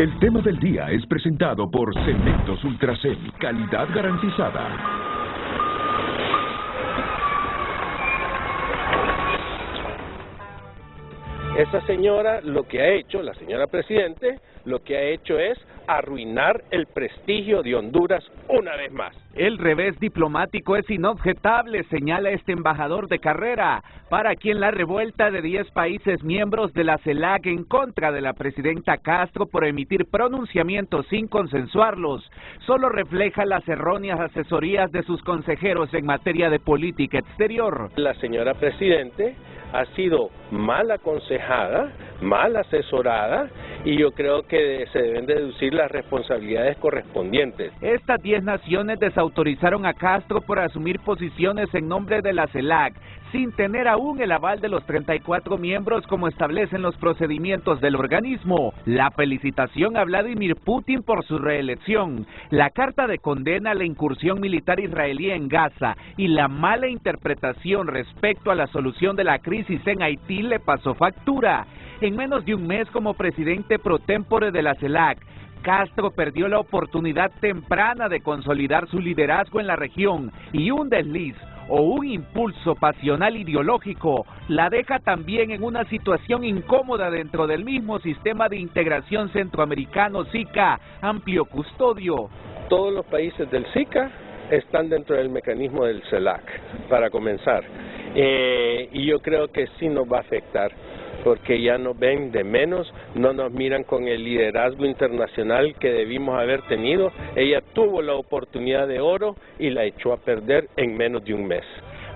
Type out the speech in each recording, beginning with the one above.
El tema del día es presentado por Cementos Ultracel, calidad garantizada. Esa señora lo que ha hecho, la señora Presidente, lo que ha hecho es arruinar el prestigio de Honduras una vez más. El revés diplomático es inobjetable, señala este embajador de carrera, para quien la revuelta de 10 países miembros de la CELAC en contra de la presidenta Castro por emitir pronunciamientos sin consensuarlos, solo refleja las erróneas asesorías de sus consejeros en materia de política exterior. La señora Presidente ha sido mal aconsejada, mal asesorada, y yo creo que se deben deducir las responsabilidades correspondientes. Estas 10 naciones desautorizaron a Castro por asumir posiciones en nombre de la CELAC, sin tener aún el aval de los 34 miembros como establecen los procedimientos del organismo. La felicitación a Vladimir Putin por su reelección, la carta de condena a la incursión militar israelí en Gaza y la mala interpretación respecto a la solución de la crisis en Haití le pasó factura. En menos de un mes como presidente pro tempore de la CELAC, Castro perdió la oportunidad temprana de consolidar su liderazgo en la región y un desliz o un impulso pasional ideológico la deja también en una situación incómoda dentro del mismo sistema de integración centroamericano SICA, amplio custodio. Todos los países del SICA están dentro del mecanismo del CELAC, para comenzar, y yo creo que sí nos va a afectar, porque ya nos ven de menos, no nos miran con el liderazgo internacional que debimos haber tenido. Ella tuvo la oportunidad de oro y la echó a perder en menos de un mes.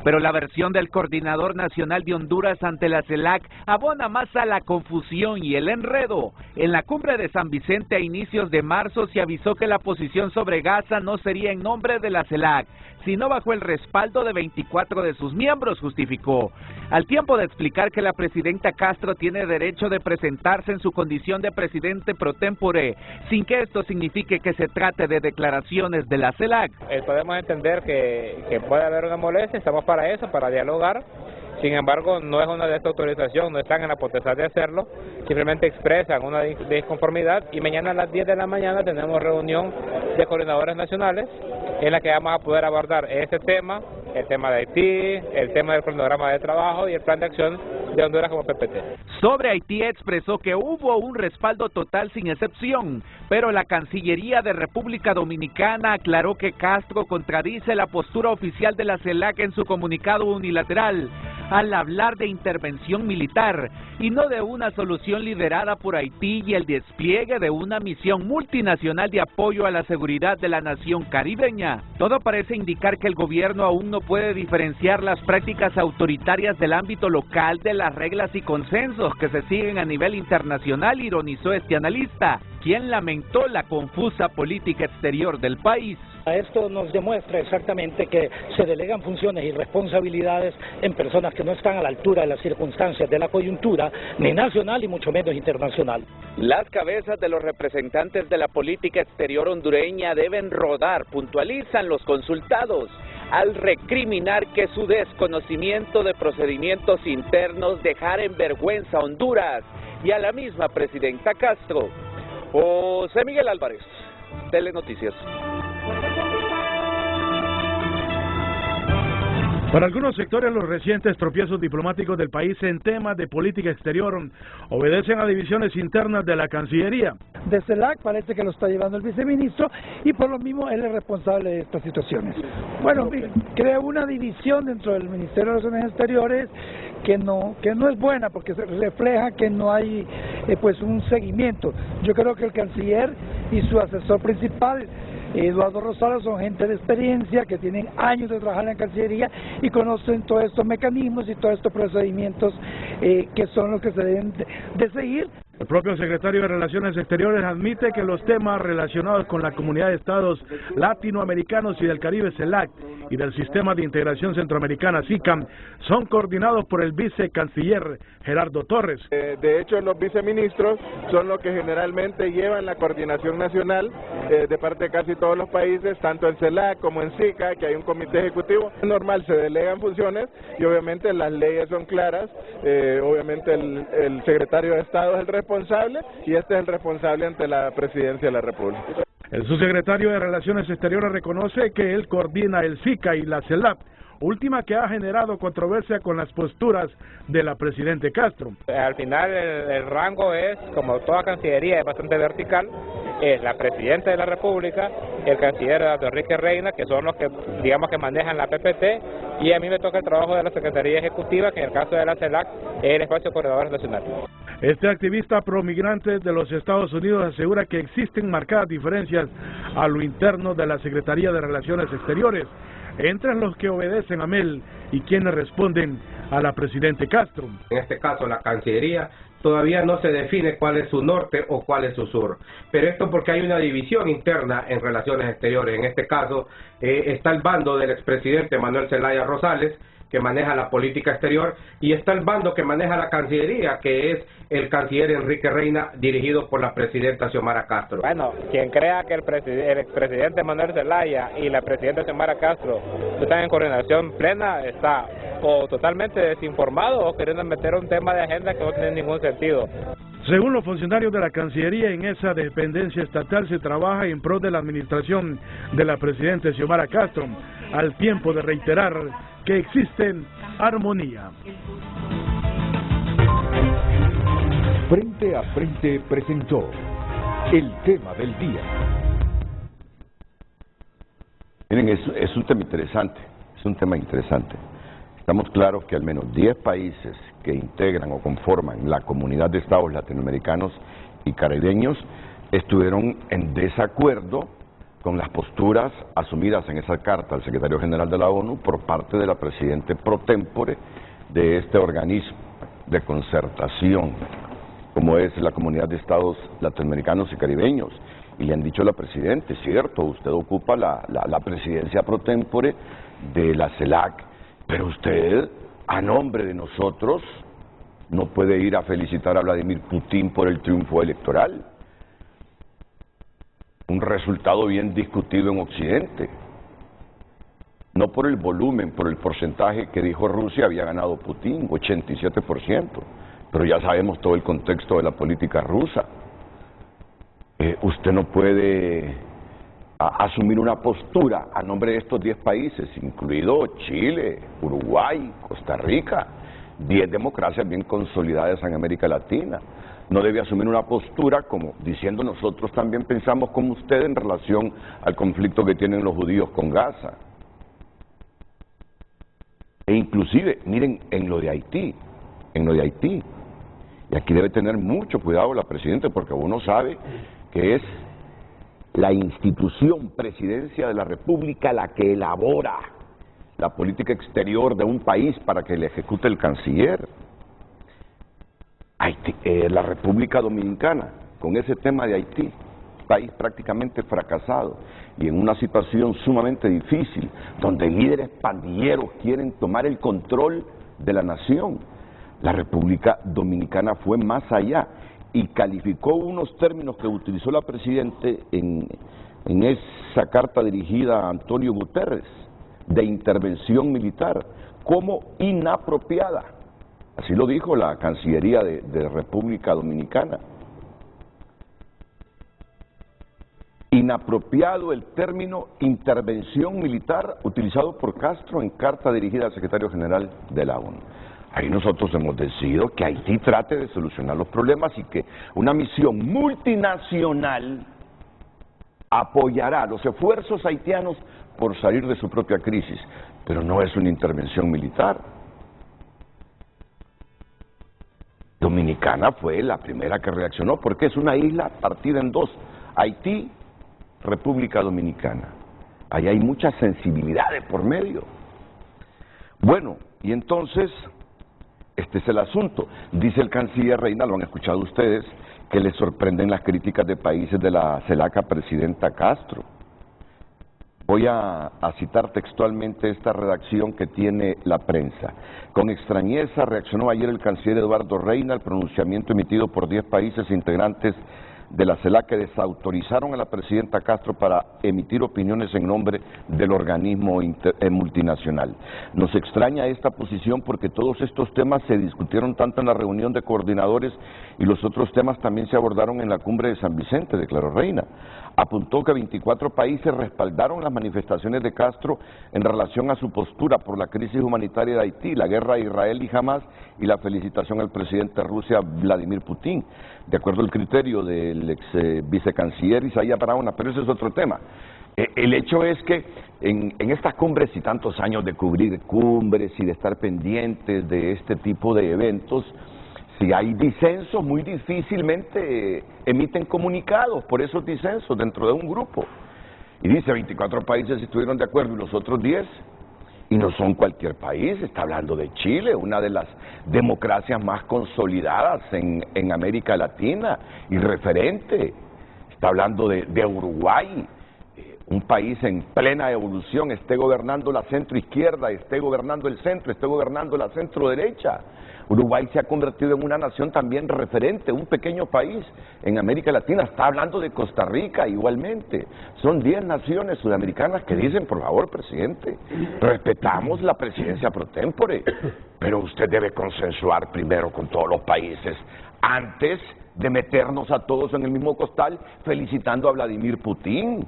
Pero la versión del coordinador nacional de Honduras ante la CELAC abona más a la confusión y el enredo. En la cumbre de San Vicente a inicios de marzo se avisó que la posición sobre Gaza no sería en nombre de la CELAC, sino bajo el respaldo de 24 de sus miembros, justificó. Al tiempo de explicar que la presidenta Castro tiene derecho de presentarse en su condición de presidente pro tempore, sin que esto signifique que se trate de declaraciones de la CELAC. Podemos entender que puede haber una molestia, estamos para eso, para dialogar. Sin embargo, no es una desautorización, no están en la potestad de hacerlo, simplemente expresan una disconformidad y mañana a las 10 de la mañana tenemos reunión de coordinadores nacionales en la que vamos a poder abordar este tema, el tema de Haití, el tema del cronograma de trabajo y el plan de acción de Honduras como PPT. Sobre Haití expresó que hubo un respaldo total sin excepción, pero la Cancillería de República Dominicana aclaró que Castro contradice la postura oficial de la CELAC en su comunicado unilateral al hablar de intervención militar y no de una solución liderada por Haití y el despliegue de una misión multinacional de apoyo a la seguridad de la nación caribeña. Todo parece indicar que el gobierno aún no puede diferenciar las prácticas autoritarias del ámbito local de las reglas y consensos que se siguen a nivel internacional, ironizó este analista, quien lamentó la confusa política exterior del país. Esto nos demuestra exactamente que se delegan funciones y responsabilidades en personas que no están a la altura de las circunstancias de la coyuntura, ni nacional y mucho menos internacional. Las cabezas de los representantes de la política exterior hondureña deben rodar, puntualizan los consultados, al recriminar que su desconocimiento de procedimientos internos dejara en vergüenza a Honduras y a la misma presidenta Castro. José Miguel Álvarez, Telenoticias. Para algunos sectores, los recientes tropiezos diplomáticos del país en temas de política exterior obedecen a divisiones internas de la Cancillería. De CELAC parece que lo está llevando el viceministro y por lo mismo él es responsable de estas situaciones. Bueno, creo una división dentro del Ministerio de Relaciones Exteriores que no es buena porque refleja que no hay pues un seguimiento. Yo creo que el canciller y su asesor principal, Eduardo Rosado, son gente de experiencia que tienen años de trabajar en la Cancillería y conocen todos estos mecanismos y todos estos procedimientos que son los que se deben de seguir. El propio secretario de Relaciones Exteriores admite que los temas relacionados con la Comunidad de Estados Latinoamericanos y del Caribe CELAC y del Sistema de Integración Centroamericana SICAM son coordinados por el vicecanciller Gerardo Torres. De hecho, los viceministros son los que generalmente llevan la coordinación nacional de parte de casi todos los países, tanto en CELAC como en SICA, que hay un comité ejecutivo. Es normal, se delegan funciones y obviamente las leyes son claras, obviamente el secretario de Estado es el responsable responsable y este es el responsable ante la Presidencia de la República. El subsecretario de Relaciones Exteriores reconoce que él coordina el SICA y la CELAC, última que ha generado controversia con las posturas de la Presidente Castro. Al final el rango es, como toda cancillería, es bastante vertical. Es la Presidenta de la República, el canciller Enrique Reina, que son los que, digamos, que manejan la PPT, y a mí me toca el trabajo de la Secretaría Ejecutiva, que en el caso de la CELAC es el Espacio Coordinador Nacional. Este activista promigrante de los Estados Unidos asegura que existen marcadas diferencias a lo interno de la Secretaría de Relaciones Exteriores, entre los que obedecen a Mel y quienes responden a la Presidente Castro. En este caso, la Cancillería todavía no se define cuál es su norte o cuál es su sur, pero esto porque hay una división interna en relaciones exteriores. En este caso está el bando del expresidente Manuel Zelaya Rosales, que maneja la política exterior, y está el bando que maneja la Cancillería, que es el canciller Enrique Reina, dirigido por la presidenta Xiomara Castro. Bueno, quien crea que el expresidente Manuel Zelaya y la presidenta Xiomara Castro están en coordinación plena, está o totalmente desinformado o queriendo meter un tema de agenda que no tiene ningún sentido. Según los funcionarios de la Cancillería, en esa dependencia estatal se trabaja en pro de la administración de la presidenta Xiomara Castro, al tiempo de reiterar que existen armonía. Frente a Frente presentó el tema del día. Miren, es un tema interesante, Estamos claros que al menos 10 países que integran o conforman la comunidad de estados latinoamericanos y caribeños estuvieron en desacuerdo con las posturas asumidas en esa carta al secretario general de la ONU por parte de la presidente pro tempore de este organismo de concertación, como es la comunidad de estados latinoamericanos y caribeños. Y le han dicho a la presidenta, cierto, usted ocupa la presidencia pro tempore de la CELAC, pero usted, a nombre de nosotros, no puede ir a felicitar a Vladimir Putin por el triunfo electoral. Un resultado bien discutido en Occidente. No por el volumen, por el porcentaje que dijo Rusia había ganado Putin, 87%. Pero ya sabemos todo el contexto de la política rusa. Usted no puede asumir una postura a nombre de estos 10 países, incluido Chile, Uruguay, Costa Rica, 10 democracias bien consolidadas en América Latina. No debe asumir una postura como diciendo nosotros también pensamos como usted en relación al conflicto que tienen los judíos con Gaza. E inclusive, miren, en lo de Haití, y aquí debe tener mucho cuidado la presidenta porque uno sabe que es la institución Presidencia de la República la que elabora la política exterior de un país para que le ejecute el canciller. Haití, la República Dominicana, con ese tema de Haití, país prácticamente fracasado y en una situación sumamente difícil, donde líderes pandilleros quieren tomar el control de la nación. La República Dominicana fue más allá y calificó unos términos que utilizó la Presidenta en esa carta dirigida a Antonio Guterres, de intervención militar, como inapropiada. Así lo dijo la Cancillería de República Dominicana. Inapropiado el término intervención militar utilizado por Castro en carta dirigida al secretario general de la ONU. Ahí nosotros hemos decidido que Haití trate de solucionar los problemas y que una misión multinacional apoyará los esfuerzos haitianos por salir de su propia crisis, pero no es una intervención militar. Dominicana fue la primera que reaccionó porque es una isla partida en dos, Haití, República Dominicana. Ahí hay muchas sensibilidades por medio. Bueno, y entonces, este es el asunto. Dice el canciller Reina, lo han escuchado ustedes, que les sorprenden las críticas de países de la CELAC a presidenta Castro. Voy a citar textualmente esta redacción que tiene la prensa. Con extrañeza reaccionó ayer el canciller Eduardo Reina al pronunciamiento emitido por 10 países integrantes de la CELAC que desautorizaron a la presidenta Castro para emitir opiniones en nombre del organismo multinacional. Nos extraña esta posición porque todos estos temas se discutieron tanto en la reunión de coordinadores y los otros temas también se abordaron en la cumbre de San Vicente, declaró Reina. Apuntó que 24 países respaldaron las manifestaciones de Castro en relación a su postura por la crisis humanitaria de Haití, la guerra de Israel y Hamas y la felicitación al presidente de Rusia, Vladimir Putin, de acuerdo al criterio del ex vicecanciller Isaías Barahona, pero ese es otro tema. El hecho es que en estas cumbres y tantos años de cubrir cumbres y de estar pendientes de este tipo de eventos, si hay disensos, muy difícilmente emiten comunicados por esos disensos dentro de un grupo. Y dice, 24 países estuvieron de acuerdo y los otros 10, y no son cualquier país, está hablando de Chile, una de las democracias más consolidadas en América Latina y referente. Está hablando de Uruguay, un país en plena evolución, esté gobernando la centro-izquierda, esté gobernando el centro, esté gobernando la centro-derecha. Uruguay se ha convertido en una nación también referente, un pequeño país en América Latina. Está hablando de Costa Rica igualmente. Son 10 naciones sudamericanas que dicen, por favor, presidente, respetamos la presidencia pro tempore, pero usted debe consensuar primero con todos los países antes de meternos a todos en el mismo costal felicitando a Vladimir Putin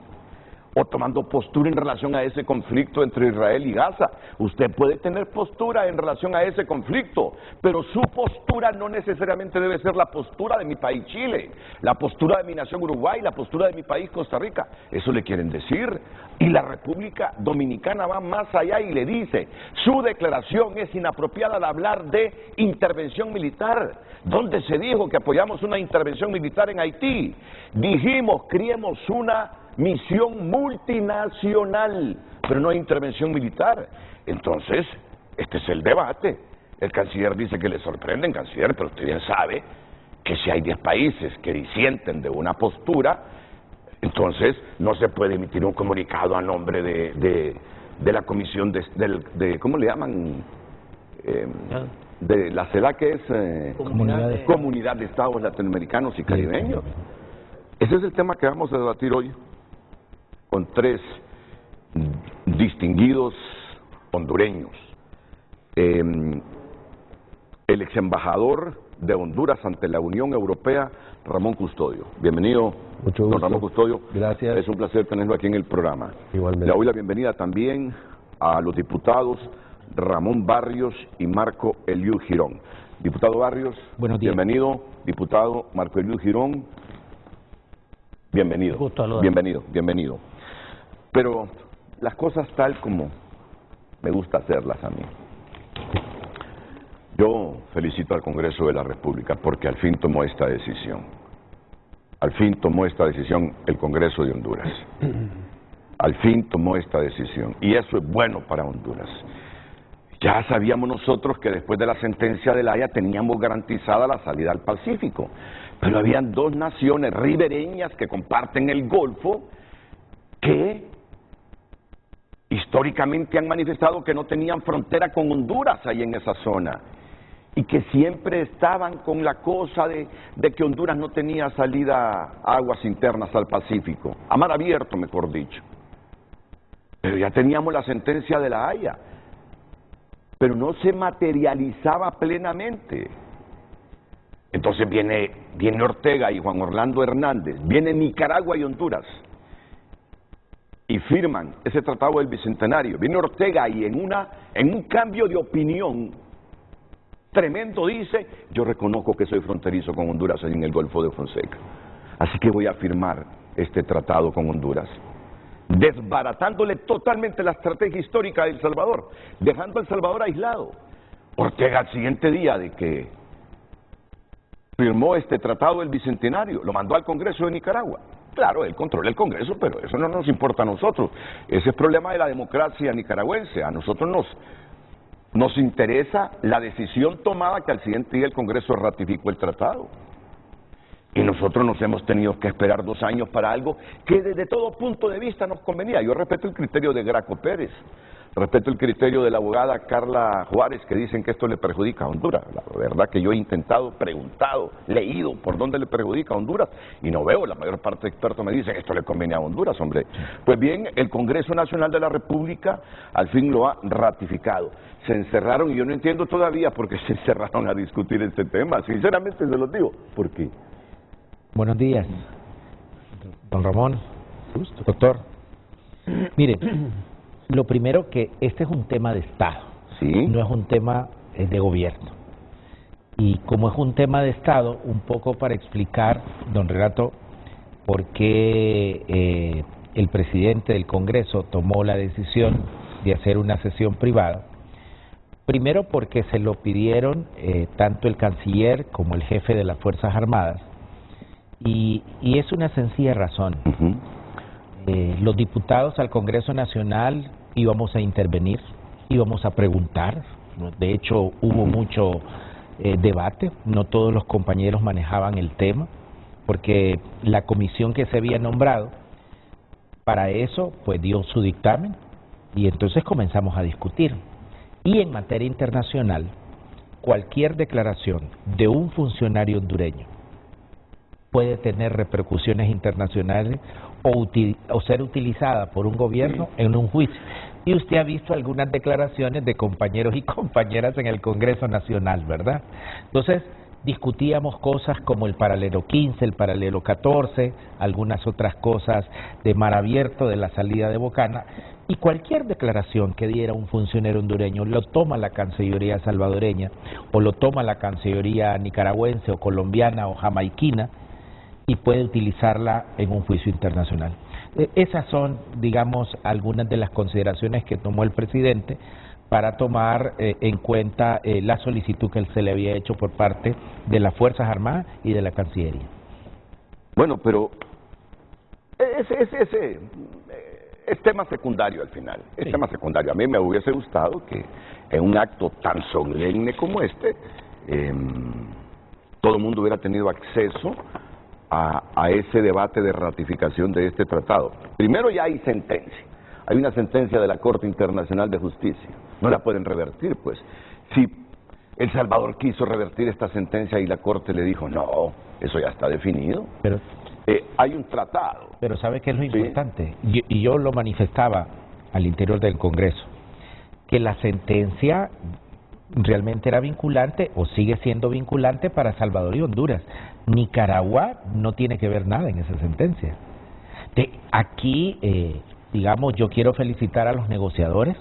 o tomando postura en relación a ese conflicto entre Israel y Gaza. Usted puede tener postura en relación a ese conflicto, pero su postura no necesariamente debe ser la postura de mi país Chile, la postura de mi nación Uruguay, la postura de mi país Costa Rica. Eso le quieren decir. Y la República Dominicana va más allá y le dice, su declaración es inapropiada al hablar de intervención militar. ¿Dónde se dijo que apoyamos una intervención militar en Haití? Dijimos, criemos una misión multinacional, pero no hay intervención militar. Entonces, este es el debate. El canciller dice que le sorprenden, canciller, pero usted bien sabe que si hay 10 países que disienten de una postura, entonces no se puede emitir un comunicado a nombre de la comisión de ¿cómo le llaman? De la CELAC, que es Comunidad de Estados Latinoamericanos y Caribeños. Ese es el tema que vamos a debatir hoy con 3 distinguidos hondureños. El ex embajador de Honduras ante la Unión Europea, Ramón Custodio. Bienvenido, don Ramón Custodio. Gracias. Es un placer tenerlo aquí en el programa. Igualmente. Le doy la bienvenida también a los diputados Ramón Barrios y Marco Eliú Girón. Diputado Barrios, buenos días. Bienvenido. Diputado Marco Eliú Girón, bienvenido. Bienvenido. Pero las cosas tal como me gusta hacerlas a mí. Yo felicito al Congreso de la República porque al fin tomó esta decisión. Al fin tomó esta decisión el Congreso de Honduras. Al fin tomó esta decisión. Y eso es bueno para Honduras. Ya sabíamos nosotros que después de la sentencia de La Haya teníamos garantizada la salida al Pacífico. Pero habían 2 naciones ribereñas que comparten el Golfo que históricamente han manifestado que no tenían frontera con Honduras ahí en esa zona y que siempre estaban con la cosa de que Honduras no tenía salida a aguas internas al Pacífico, a mar abierto mejor dicho. Pero ya teníamos la sentencia de La Haya, pero no se materializaba plenamente. Entonces viene Ortega y Juan Orlando Hernández, viene Nicaragua y Honduras y firman ese tratado del Bicentenario. Viene Ortega y en un cambio de opinión tremendo dice, yo reconozco que soy fronterizo con Honduras en el Golfo de Fonseca, así que voy a firmar este tratado con Honduras, desbaratándole totalmente la estrategia histórica de El Salvador, dejando a El Salvador aislado. Ortega al siguiente día de que firmó este tratado del Bicentenario, lo mandó al Congreso de Nicaragua. Claro, él controla el Congreso, pero eso no nos importa a nosotros. Ese es problema de la democracia nicaragüense. A nosotros nos interesa la decisión tomada que al siguiente día el Congreso ratificó el tratado. Y nosotros nos hemos tenido que esperar 2 años para algo que desde todo punto de vista nos convenía. Yo respeto el criterio de Graco Pérez, respeto el criterio de la abogada Carla Juárez, que dicen que esto le perjudica a Honduras. La verdad que yo he intentado, preguntado, leído por dónde le perjudica a Honduras y no veo. La mayor parte de expertos me dicen que esto le conviene a Honduras, hombre. Pues bien, el Congreso Nacional de la República al fin lo ha ratificado. Se encerraron, y yo no entiendo todavía por qué se encerraron a discutir este tema. Sinceramente se los digo. ¿Por qué? Buenos días, don Ramón, doctor. Mire, lo primero que este es un tema de Estado, ¿sí? No es un tema de gobierno. Y como es un tema de Estado, un poco para explicar, don Renato, por qué el presidente del Congreso tomó la decisión de hacer una sesión privada. Primero porque se lo pidieron tanto el canciller como el jefe de las Fuerzas Armadas, y es una sencilla razón. Los diputados al Congreso Nacional íbamos a intervenir, íbamos a preguntar. De hecho, hubo mucho debate, no todos los compañeros manejaban el tema, porque la comisión que se había nombrado para eso pues dio su dictamen y entonces comenzamos a discutir. Y en materia internacional, cualquier declaración de un funcionario hondureño puede tener repercusiones internacionales o ser utilizada por un gobierno en un juicio. Y usted ha visto algunas declaraciones de compañeros y compañeras en el Congreso Nacional, ¿verdad? Entonces, discutíamos cosas como el paralelo 15, el paralelo 14, algunas otras cosas de mar abierto, de la salida de Bocana, y cualquier declaración que diera un funcionario hondureño lo toma la Cancillería salvadoreña, o lo toma la Cancillería nicaragüense, o colombiana, o jamaiquina, y puede utilizarla en un juicio internacional. Esas son, digamos, algunas de las consideraciones que tomó el presidente para tomar en cuenta la solicitud que se le había hecho por parte de las Fuerzas Armadas y de la Cancillería. Bueno, pero ese es tema secundario al final, es Sí. tema secundario. A mí me hubiese gustado que en un acto tan solemne como este, todo el mundo hubiera tenido acceso a ese debate de ratificación de este tratado. Primero, ya hay sentencia. Hay una sentencia de la Corte Internacional de Justicia. No la pueden revertir, pues. Si El Salvador quiso revertir esta sentencia y la Corte le dijo, no, eso ya está definido. Pero hay un tratado. Pero ¿sabe qué es lo Sí. importante? Y yo lo manifestaba al interior del Congreso, que la sentencia realmente era vinculante o sigue siendo vinculante para Salvador y Honduras. Nicaragua no tiene que ver nada en esa sentencia. Aquí, digamos, yo quiero felicitar a los negociadores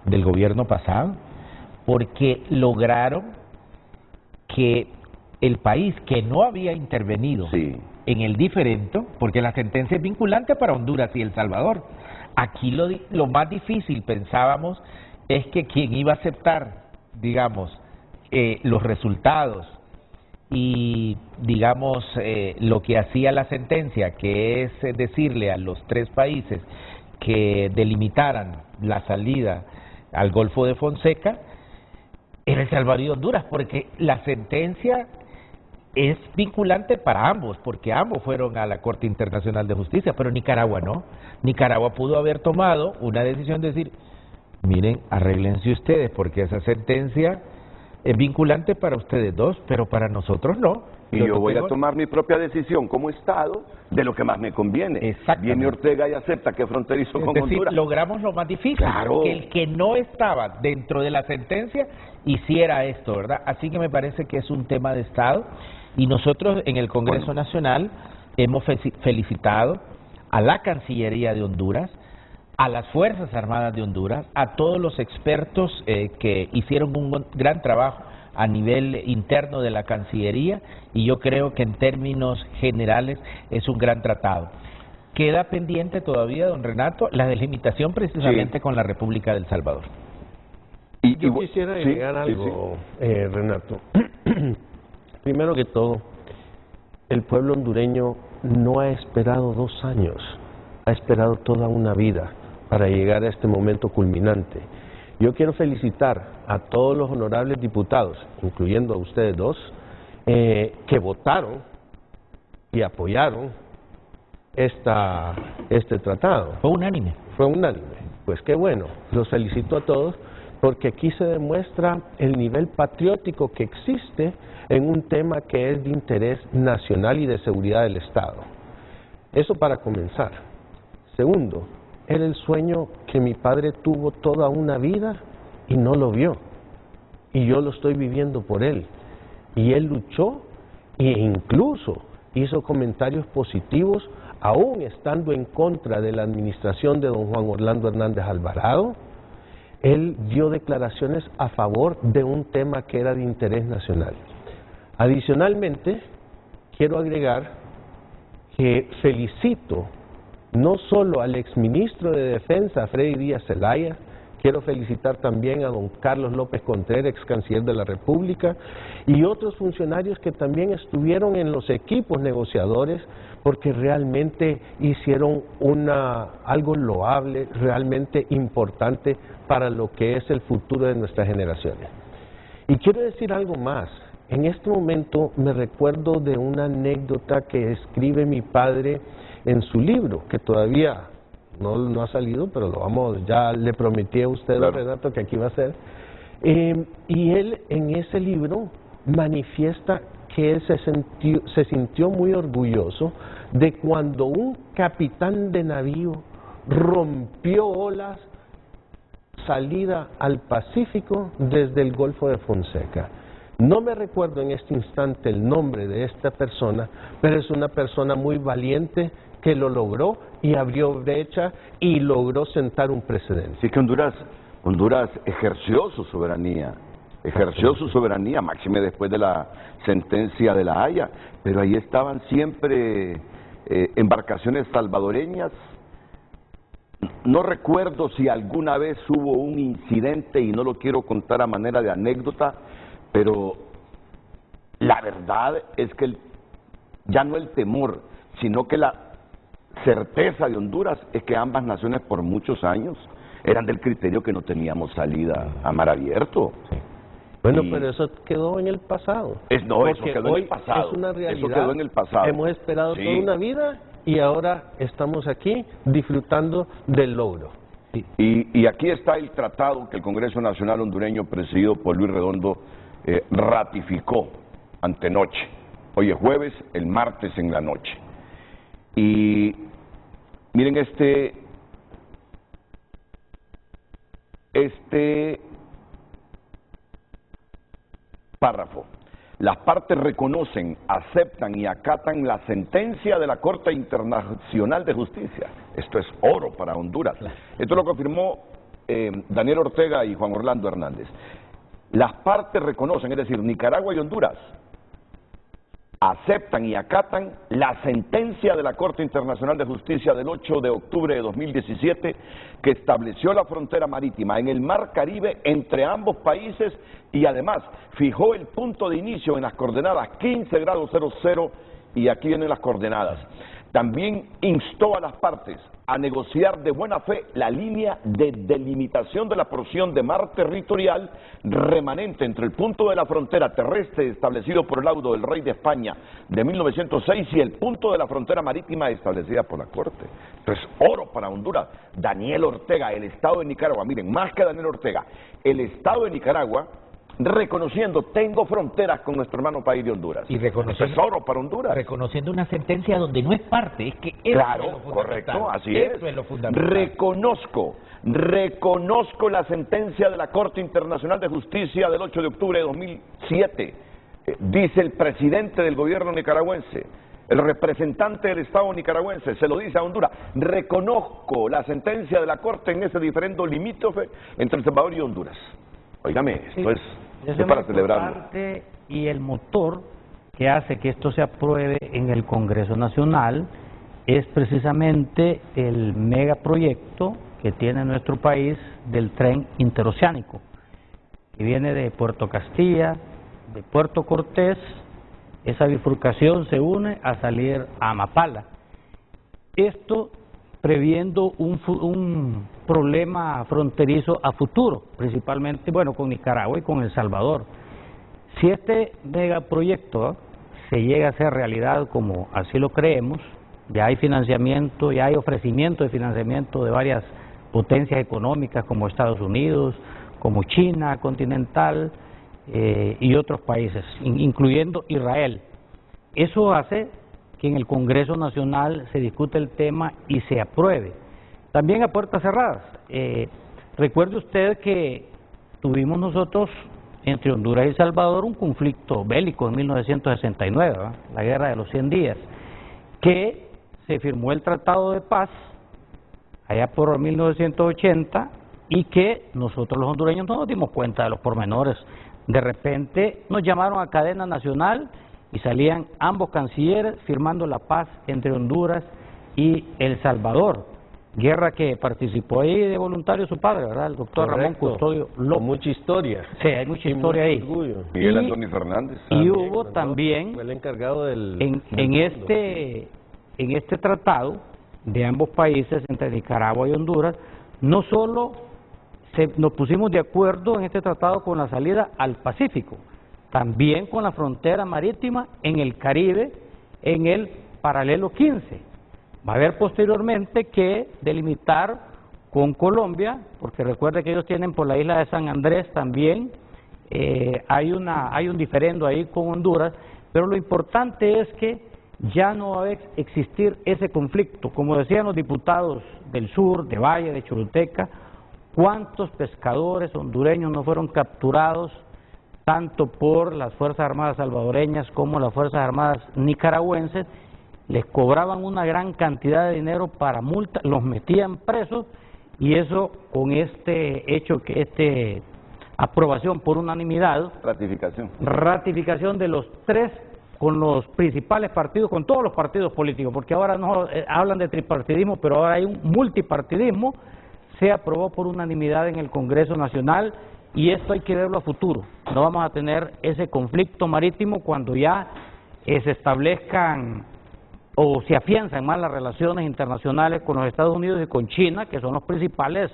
del gobierno pasado porque lograron que el país que no había intervenido Sí. en el diferendo, porque la sentencia es vinculante para Honduras y El Salvador. Aquí lo más difícil, pensábamos, es que quien iba a aceptar, digamos, los resultados y, digamos, lo que hacía la sentencia, que es decirle a los tres países que delimitaran la salida al Golfo de Fonseca, era El Salvador y Honduras, porque la sentencia es vinculante para ambos, porque ambos fueron a la Corte Internacional de Justicia, pero Nicaragua no. Nicaragua pudo haber tomado una decisión de decir, miren, arréglense ustedes, porque esa sentencia es vinculante para ustedes dos, pero para nosotros no. Y yo voy a tomar mi propia decisión como Estado de lo que más me conviene. Exactamente. Viene Ortega y acepta que es fronterizo Es con decir, Honduras. logramos lo más difícil, Claro. que el que no estaba dentro de la sentencia hiciera esto, ¿verdad? Así que me parece que es un tema de Estado y nosotros en el Congreso Nacional hemos felicitado a la Cancillería de Honduras, a las Fuerzas Armadas de Honduras, a todos los expertos que hicieron un gran trabajo a nivel interno de la Cancillería y yo creo que en términos generales es un gran tratado. Queda pendiente todavía, don Renato, la delimitación precisamente con la República del Salvador. Yo quisiera agregar algo, Renato. Primero que todo, el pueblo hondureño no ha esperado 2 años, ha esperado toda una vida para llegar a este momento culminante. Yo quiero felicitar a todos los honorables diputados, incluyendo a ustedes dos, que votaron y apoyaron este tratado. Fue unánime. Fue unánime. pues qué bueno, los felicito a todos, porque aquí se demuestra el nivel patriótico que existe en un tema que es de interés nacional y de seguridad del Estado. Eso para comenzar. Segundo, era el sueño que mi padre tuvo toda una vida y no lo vio. Y yo lo estoy viviendo por él. Y él luchó e incluso hizo comentarios positivos, aún estando en contra de la administración de don Juan Orlando Hernández Alvarado. Él dio declaraciones a favor de un tema que era de interés nacional. Adicionalmente, quiero agregar que felicito no solo al exministro de Defensa, Freddy Díaz Zelaya, quiero felicitar también a don Carlos López Contreras, ex canciller de la República, y otros funcionarios que también estuvieron en los equipos negociadores, porque realmente hicieron algo loable, realmente importante para lo que es el futuro de nuestras generaciones. Y quiero decir algo más. En este momento me recuerdo de una anécdota que escribe mi padre en su libro, que todavía no ha salido, pero ya le prometí a usted, claro, Renato, que aquí va a ser. Y él en ese libro manifiesta que él se sintió muy orgulloso de cuando un capitán de navío rompió olas salida al Pacífico desde el Golfo de Fonseca. No me recuerdo en este instante el nombre de esta persona, pero es una persona muy valiente que lo logró y abrió brecha y logró sentar un precedente. Sí, que Honduras ejerció su soberanía, máxime después de la sentencia de La Haya, pero ahí estaban siempre embarcaciones salvadoreñas. No recuerdo si alguna vez hubo un incidente, y no lo quiero contar a manera de anécdota, pero la verdad es que ya no el temor, sino que la certeza de Honduras es que ambas naciones por muchos años eran del criterio que no teníamos salida a mar abierto. Bueno, pero eso quedó en el pasado. Eso quedó en el pasado. Es una realidad. Eso quedó en el pasado. Hemos esperado toda una vida y ahora estamos aquí disfrutando del logro. Y aquí está el tratado que el Congreso Nacional Hondureño, presidido por Luis Redondo, ratificó antenoche. Hoy es jueves, el martes en la noche. Y miren este párrafo. Las partes reconocen, aceptan y acatan la sentencia de la Corte Internacional de Justicia. Esto es oro para Honduras. Esto lo confirmó Daniel Ortega y Juan Orlando Hernández. Las partes reconocen, es decir, Nicaragua y Honduras, aceptan y acatan la sentencia de la Corte Internacional de Justicia del 8 de octubre de 2017 que estableció la frontera marítima en el Mar Caribe entre ambos países y además fijó el punto de inicio en las coordenadas 15 grados 00 y aquí vienen las coordenadas. También instó a las partes a negociar de buena fe la línea de delimitación de la porción de mar territorial remanente entre el punto de la frontera terrestre establecido por el laudo del Rey de España de 1906 y el punto de la frontera marítima establecida por la Corte. Entonces, oro para Honduras. Daniel Ortega, el Estado de Nicaragua, miren, más que Daniel Ortega, el Estado de Nicaragua reconociendo, tengo fronteras con nuestro hermano país de Honduras. Y reconociendo, eso es oro para Honduras. Reconociendo una sentencia donde no es parte, es que eso claro, es lo fundamental. Correcto, así es. Eso es lo fundamental. Reconozco la sentencia de la Corte Internacional de Justicia del 8 de octubre de 2007, dice el presidente del gobierno nicaragüense, el representante del Estado nicaragüense, se lo dice a Honduras, reconozco la sentencia de la Corte en ese diferendo limítrofe entre El Salvador y Honduras. Óigame, esto es para celebrarlo. Y el motor que hace que esto se apruebe en el Congreso Nacional es precisamente el megaproyecto que tiene nuestro país del tren interoceánico, que viene de Puerto Castilla, de Puerto Cortés. Esa bifurcación se une a salir a Mapala. Esto previendo un problema fronterizo a futuro, principalmente, bueno, con Nicaragua y con El Salvador. Si este megaproyecto se llega a hacer realidad como así lo creemos, ya hay financiamiento, ya hay ofrecimiento de financiamiento de varias potencias económicas como Estados Unidos, como China continental y otros países, incluyendo Israel. Eso hace que en el Congreso Nacional se discute el tema y se apruebe. También a puertas cerradas. Recuerde usted que tuvimos nosotros entre Honduras y El Salvador un conflicto bélico en 1969, ¿verdad? La Guerra de los 100 días, que se firmó el Tratado de Paz allá por 1980 y que nosotros los hondureños no nos dimos cuenta de los pormenores. De repente nos llamaron a cadena nacional y salían ambos cancilleres firmando la paz entre Honduras y El Salvador. Guerra que participó ahí de voluntario su padre, ¿verdad? El doctor Ramón Custodio López. Con mucha historia. Sí, hay mucha historia ahí. Miguel Antonio Fernández. Y hubo también, fue el encargado en este tratado de ambos países, entre Nicaragua y Honduras, no solo nos pusimos de acuerdo en este tratado con la salida al Pacífico, también con la frontera marítima en el Caribe, en el paralelo 15. Va a haber posteriormente que delimitar con Colombia, porque recuerde que ellos tienen por la isla de San Andrés también, hay un diferendo ahí con Honduras, pero lo importante es que ya no va a existir ese conflicto. Como decían los diputados del sur, de Valle, de Choluteca, ¿cuántos pescadores hondureños no fueron capturados tanto por las Fuerzas Armadas salvadoreñas como las Fuerzas Armadas nicaragüenses? Les cobraban una gran cantidad de dinero para multa, los metían presos, y eso con este hecho, que aprobación por unanimidad, ratificación de los tres, con los principales partidos, con todos los partidos políticos, porque ahora no hablan de tripartidismo, pero ahora hay un multipartidismo, se aprobó por unanimidad en el Congreso Nacional, y esto hay que verlo a futuro. No vamos a tener ese conflicto marítimo cuando ya se establezcan o se afianzan más las relaciones internacionales con los Estados Unidos y con China, que son los principales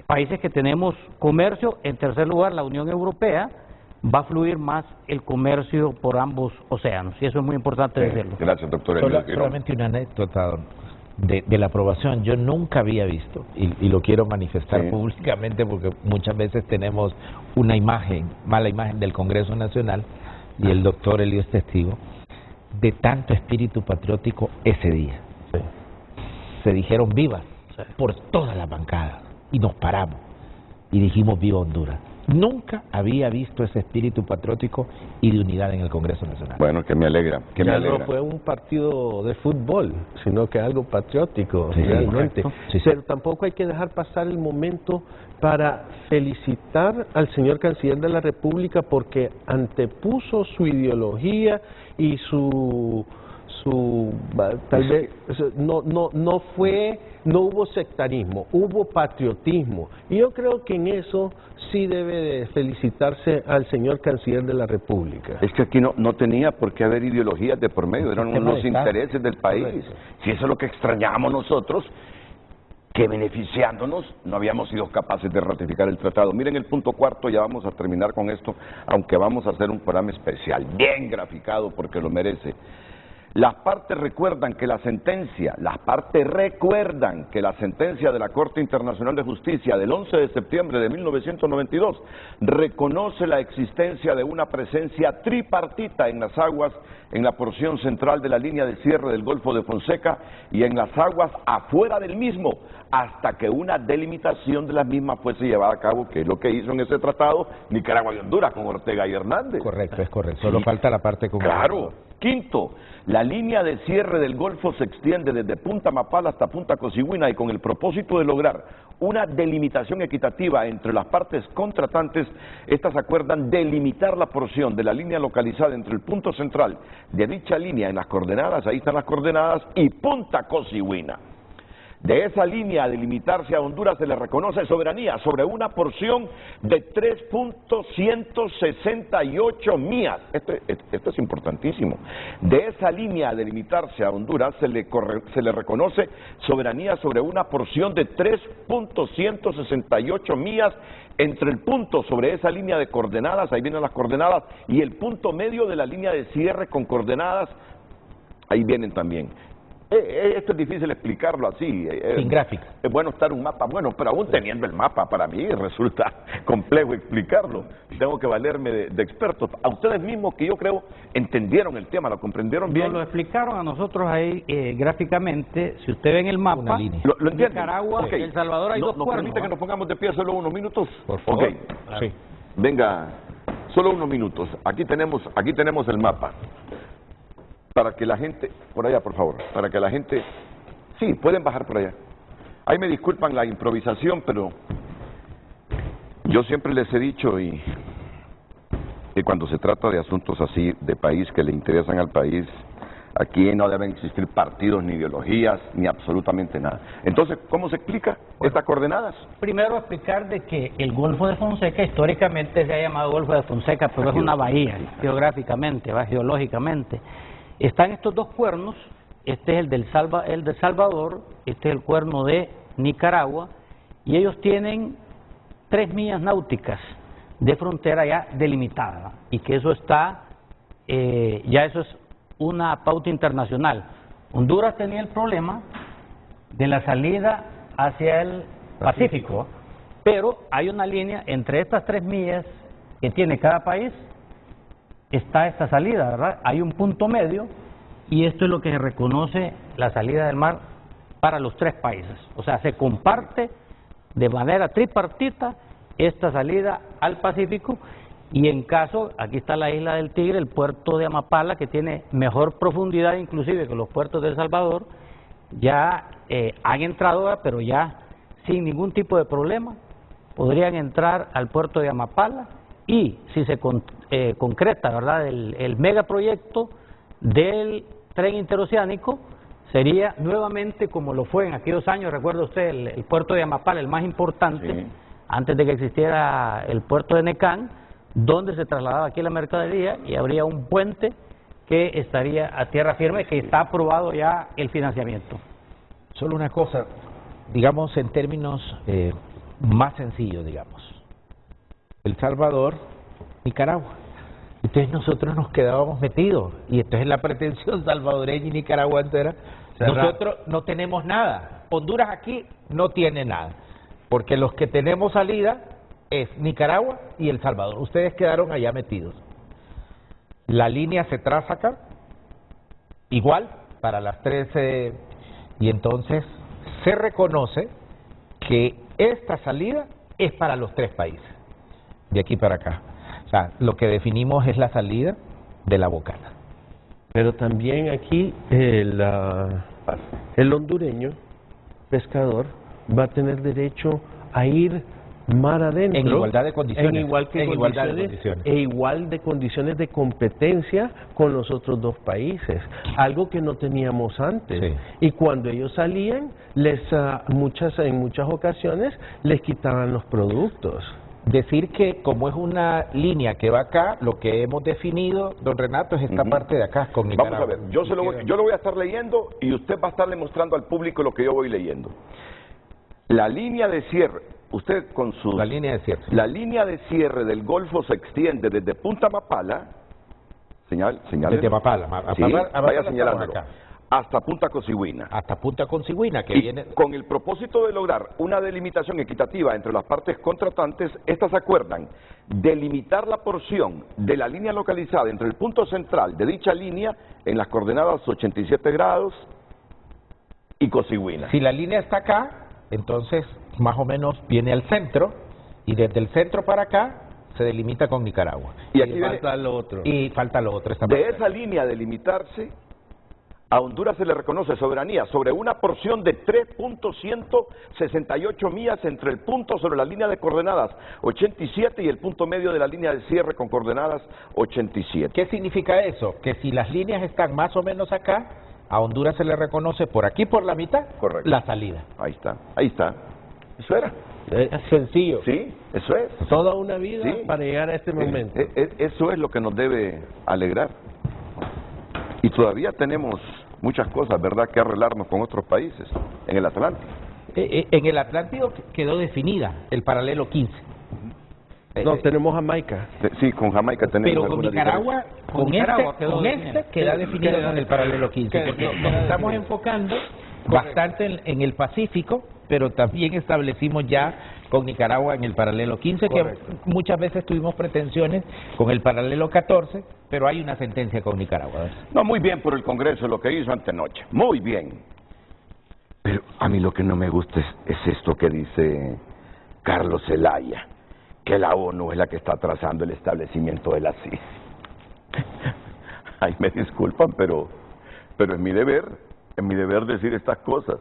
países que tenemos comercio. En tercer lugar, la Unión Europea, va a fluir más el comercio por ambos océanos, y eso es muy importante decirlo. Gracias, doctor. Solamente una anécdota de la aprobación. Yo nunca había visto, y lo quiero manifestar públicamente, porque muchas veces tenemos una mala imagen del Congreso Nacional, y el doctor Elio es testigo de tanto espíritu patriótico ese día. Se dijeron vivas por toda la bancada, y nos paramos y dijimos viva Honduras. Nunca había visto ese espíritu patriótico y de unidad en el Congreso Nacional. Bueno, que me alegra. No fue un partido de fútbol, sino que algo patriótico, realmente. Pero tampoco hay que dejar pasar el momento para felicitar al señor Canciller de la República, porque antepuso su ideología y tal vez no hubo sectarismo, hubo patriotismo, y yo creo que en eso sí debe de felicitarse al señor Canciller de la República. Es que aquí no tenía por qué haber ideologías de por medio, eran los intereses del país. Correcto. Si eso es lo que extrañamos nosotros, que beneficiándonos no habíamos sido capaces de ratificar el tratado. Miren el punto cuarto, ya vamos a terminar con esto, aunque vamos a hacer un programa especial, bien graficado porque lo merece. Las partes recuerdan que la sentencia de la Corte Internacional de Justicia del 11 de septiembre de 1992 reconoce la existencia de una presencia tripartita en las aguas, en la porción central de la línea de cierre del Golfo de Fonseca y en las aguas afuera del mismo, hasta que una delimitación de las mismas fuese llevada a cabo, que es lo que hizo en ese tratado Nicaragua y Honduras con Ortega y Hernández. Correcto, es correcto. Solo falta la parte con... Claro. Quinto, la línea de cierre del Golfo se extiende desde Punta Mapala hasta Punta Cosiguina, y con el propósito de lograr una delimitación equitativa entre las partes contratantes, estas acuerdan delimitar la porción de la línea localizada entre el punto central de dicha línea en las coordenadas, ahí están las coordenadas, y Punta Cosiguina. De esa línea a delimitarse a Honduras se le reconoce soberanía sobre una porción de 3.168 millas. Esto es importantísimo. De esa línea a delimitarse a Honduras se le reconoce soberanía sobre una porción de 3.168 millas entre el punto sobre esa línea de coordenadas, ahí vienen las coordenadas, y el punto medio de la línea de cierre con coordenadas, ahí vienen también. Esto es difícil explicarlo así. Sin gráfica. Es bueno estar un mapa, bueno, pero aún teniendo el mapa, para mí resulta complejo explicarlo. Tengo que valerme de expertos. A ustedes mismos, que yo creo entendieron el tema, lo comprendieron bien. Nos lo explicaron a nosotros ahí gráficamente. Si usted ve en el mapa, ¿Lo entienden? Nicaragua, Okay. El Salvador hay dos ¿Nos cuernos, permite que nos pongamos de pie solo unos minutos? Por favor. Ok. Sí. Venga, solo unos minutos. Aquí tenemos el mapa. Para que la gente, por allá por favor, para que la gente, sí, pueden bajar por allá. Ahí me disculpan la improvisación, pero yo siempre les he dicho y cuando se trata de asuntos así, de país que le interesan al país, aquí no deben existir partidos, ni ideologías, ni absolutamente nada. Entonces, ¿cómo se explica estas coordenadas? Primero explicar de que el Golfo de Fonseca históricamente se ha llamado Golfo de Fonseca, pero es una bahía geográficamente, geológicamente. Están estos dos cuernos, este es el de Salvador, este es el cuerno de Nicaragua, y ellos tienen 3 millas náuticas de frontera ya delimitada, y que eso está, ya eso es una pauta internacional. Honduras tenía el problema de la salida hacia el Pacífico, pero hay una línea entre estas 3 millas que tiene cada país. Está esta salida, ¿verdad? Hay un punto medio y esto es lo que se reconoce la salida del mar para los 3 países. O sea, se comparte de manera tripartita esta salida al Pacífico y en caso, aquí está la isla del Tigre, el puerto de Amapala, que tiene mejor profundidad inclusive que los puertos de El Salvador, ya han entrado, pero ya sin ningún tipo de problema, podrían entrar al puerto de Amapala. Y si se concreta, ¿verdad?, el megaproyecto del tren interoceánico, sería nuevamente como lo fue en aquellos años, recuerda usted, el puerto de Amapala, el más importante, sí, antes de que existiera el puerto de Necán, donde se trasladaba aquí la mercadería y habría un puente que estaría a tierra firme, que está aprobado ya el financiamiento. Solo una cosa, digamos en términos más sencillos, digamos. El Salvador, Nicaragua. Entonces nosotros nos quedábamos metidos, y entonces la pretensión salvadoreña y nicaragüense era, nosotros no tenemos nada. Honduras aquí no tiene nada, porque los que tenemos salida es Nicaragua y El Salvador. Ustedes quedaron allá metidos. La línea se traza acá, igual, para las 13, y entonces se reconoce que esta salida es para los 3 países. De aquí para acá. O sea, lo que definimos es la salida de la bocana. Pero también aquí el hondureño pescador va a tener derecho a ir mar adentro. En igualdad de condiciones. E igual de condiciones de competencia con los otros 2 países. Algo que no teníamos antes. Sí. Y cuando ellos salían, en muchas ocasiones les quitaban los productos. Decir que como es una línea que va acá, lo que hemos definido, don Renato, es esta parte de acá con Nicaragua. Vamos a ver, yo lo voy a estar leyendo y usted va a estarle mostrando al público lo que yo voy leyendo. La línea de cierre, usted con sus... La línea de cierre. La línea de cierre del Golfo se extiende desde Punta Mapala, señal. Desde Mapala, sí, vaya señalándolo. Hasta Punta Cossigüina. Hasta Punta Cossigüina, que viene... Con el propósito de lograr una delimitación equitativa entre las partes contratantes, estas acuerdan delimitar la porción de la línea localizada entre el punto central de dicha línea en las coordenadas 87 grados y Cossigüina. Si la línea está acá, entonces más o menos viene al centro, y desde el centro para acá se delimita con Nicaragua. Y aquí falta lo otro. Y falta lo otro. De esa línea a delimitarse, a Honduras se le reconoce soberanía sobre una porción de 3.168 millas entre el punto sobre la línea de coordenadas 87 y el punto medio de la línea de cierre con coordenadas 87. ¿Qué significa eso? Que si las líneas están más o menos acá, a Honduras se le reconoce por aquí, por la mitad, correcto, la salida. Ahí está. Eso era. Es sencillo. Sí, eso es. Toda una vida para llegar a este momento. Eso es lo que nos debe alegrar. Y todavía tenemos muchas cosas, ¿verdad?, que arreglarnos con otros países en el Atlántico. En el Atlántico quedó definida el paralelo 15. No, tenemos Jamaica. Sí, con Jamaica tenemos. Pero con Nicaragua, con este queda definido con el paralelo 15, porque nos estamos enfocando bastante en el Pacífico, pero también establecimos ya con Nicaragua en el paralelo 15, correcto, que muchas veces tuvimos pretensiones con el paralelo 14, pero hay una sentencia con Nicaragua. No, muy bien por el Congreso lo que hizo antenoche, muy bien. Pero a mí lo que no me gusta es esto que dice Carlos Zelaya, que la ONU es la que está atrasando el establecimiento de la CICI. Ay, me disculpan, pero es mi deber decir estas cosas.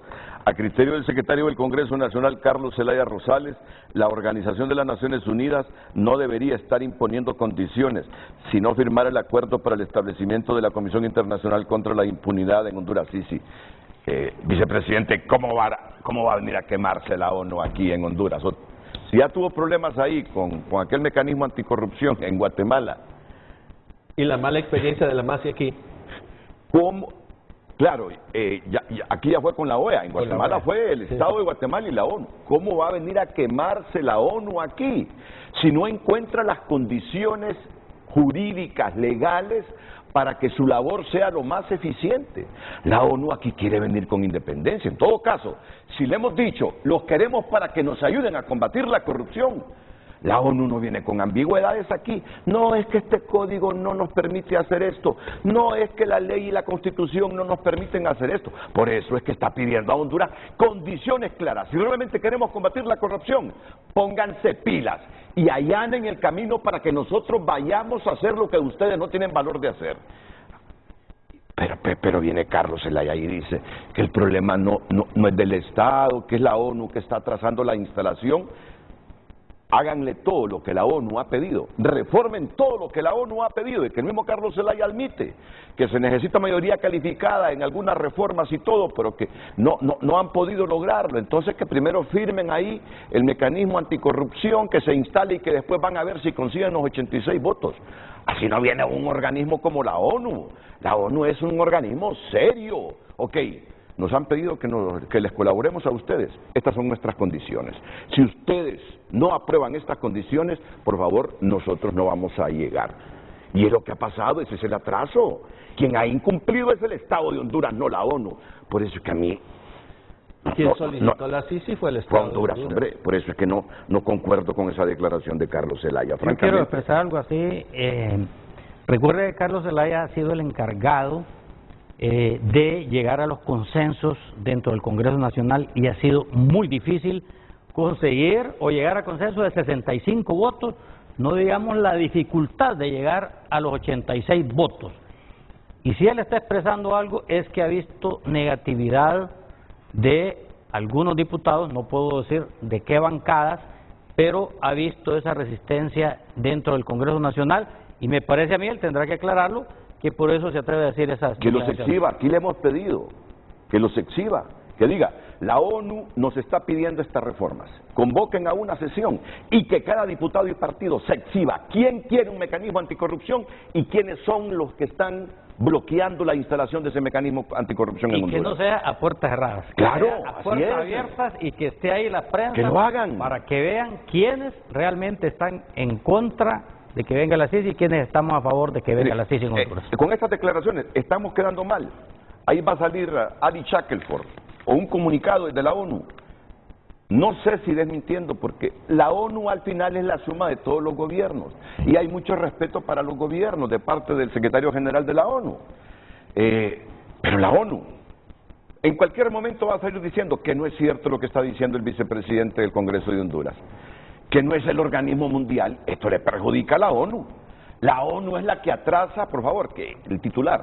A criterio del secretario del Congreso Nacional, Carlos Zelaya Rosales, la Organización de las Naciones Unidas no debería estar imponiendo condiciones, sino firmar el acuerdo para el establecimiento de la Comisión Internacional contra la Impunidad en Honduras. Sí. Vicepresidente, ¿cómo va a venir a quemarse la ONU aquí en Honduras? Si ya tuvo problemas ahí con aquel mecanismo anticorrupción en Guatemala. Y la mala experiencia de la MACI aquí. ¿Cómo? Claro, aquí ya fue con la OEA, en Guatemala fue el Estado de Guatemala y la ONU. ¿Cómo va a venir a quemarse la ONU aquí? Si no encuentra las condiciones jurídicas, legales, para que su labor sea lo más eficiente. La ONU aquí quiere venir con independencia. En todo caso, si le hemos dicho, los queremos para que nos ayuden a combatir la corrupción, la ONU no viene con ambigüedades aquí. No es que este código no nos permite hacer esto. No es que la ley y la Constitución no nos permiten hacer esto. Por eso es que está pidiendo a Honduras condiciones claras. Si realmente queremos combatir la corrupción, pónganse pilas y allanen el camino para que nosotros vayamos a hacer lo que ustedes no tienen valor de hacer. Pero viene Carlos Zelaya y dice que el problema no es del Estado, que es la ONU que está atrasando la instalación. Háganle todo lo que la ONU ha pedido, reformen todo lo que la ONU ha pedido, y que el mismo Carlos Zelaya admite que se necesita mayoría calificada en algunas reformas y todo, pero que no han podido lograrlo. Entonces que primero firmen ahí el mecanismo anticorrupción, que se instale y que después van a ver si consiguen los 86 votos. Así no viene un organismo como la ONU. La ONU es un organismo serio. Ok, nos han pedido que les colaboremos a ustedes. Estas son nuestras condiciones. Si ustedes no aprueban estas condiciones, por favor, nosotros no vamos a llegar. Y es lo que ha pasado, ese es el atraso. Quien ha incumplido es el Estado de Honduras, no la ONU. Por eso es que a mí... Quien solicitó la CICI fue el Estado Honduras, de Honduras. Hombre, por eso es que no concuerdo con esa declaración de Carlos Zelaya, francamente. Yo quiero expresar algo así. Recuerde que Carlos Zelaya ha sido el encargado de llegar a los consensos dentro del Congreso Nacional, y ha sido muy difícil conseguir o llegar a consenso de 65 votos, no digamos la dificultad de llegar a los 86 votos. Y si él está expresando algo es que ha visto negatividad de algunos diputados, no puedo decir de qué bancadas, pero ha visto esa resistencia dentro del Congreso Nacional, y me parece a mí, él tendrá que aclararlo, que por eso se atreve a decir esas... Que los exhiba, aquí le hemos pedido, que los exhiba, que diga, la ONU nos está pidiendo estas reformas, convoquen a una sesión y que cada diputado y partido se exhiba quién quiere un mecanismo anticorrupción y quiénes son los que están bloqueando la instalación de ese mecanismo anticorrupción en Honduras. Y que no sea a puertas cerradas, claro, que sea a puertas abiertas, y que esté ahí la prensa, que lo hagan, para que vean quiénes realmente están en contra de que venga la CICI y quienes estamos a favor de que venga la CICI en Honduras. Con estas declaraciones estamos quedando mal. Ahí va a salir Adi Shackelford o un comunicado de la ONU. No sé si desmintiendo, porque la ONU al final es la suma de todos los gobiernos y hay mucho respeto para los gobiernos de parte del secretario general de la ONU. Pero la ONU en cualquier momento va a salir diciendo que no es cierto lo que está diciendo el vicepresidente del Congreso de Honduras, que no es el organismo mundial. Esto le perjudica a la ONU. La ONU es la que atrasa, por favor, que el titular.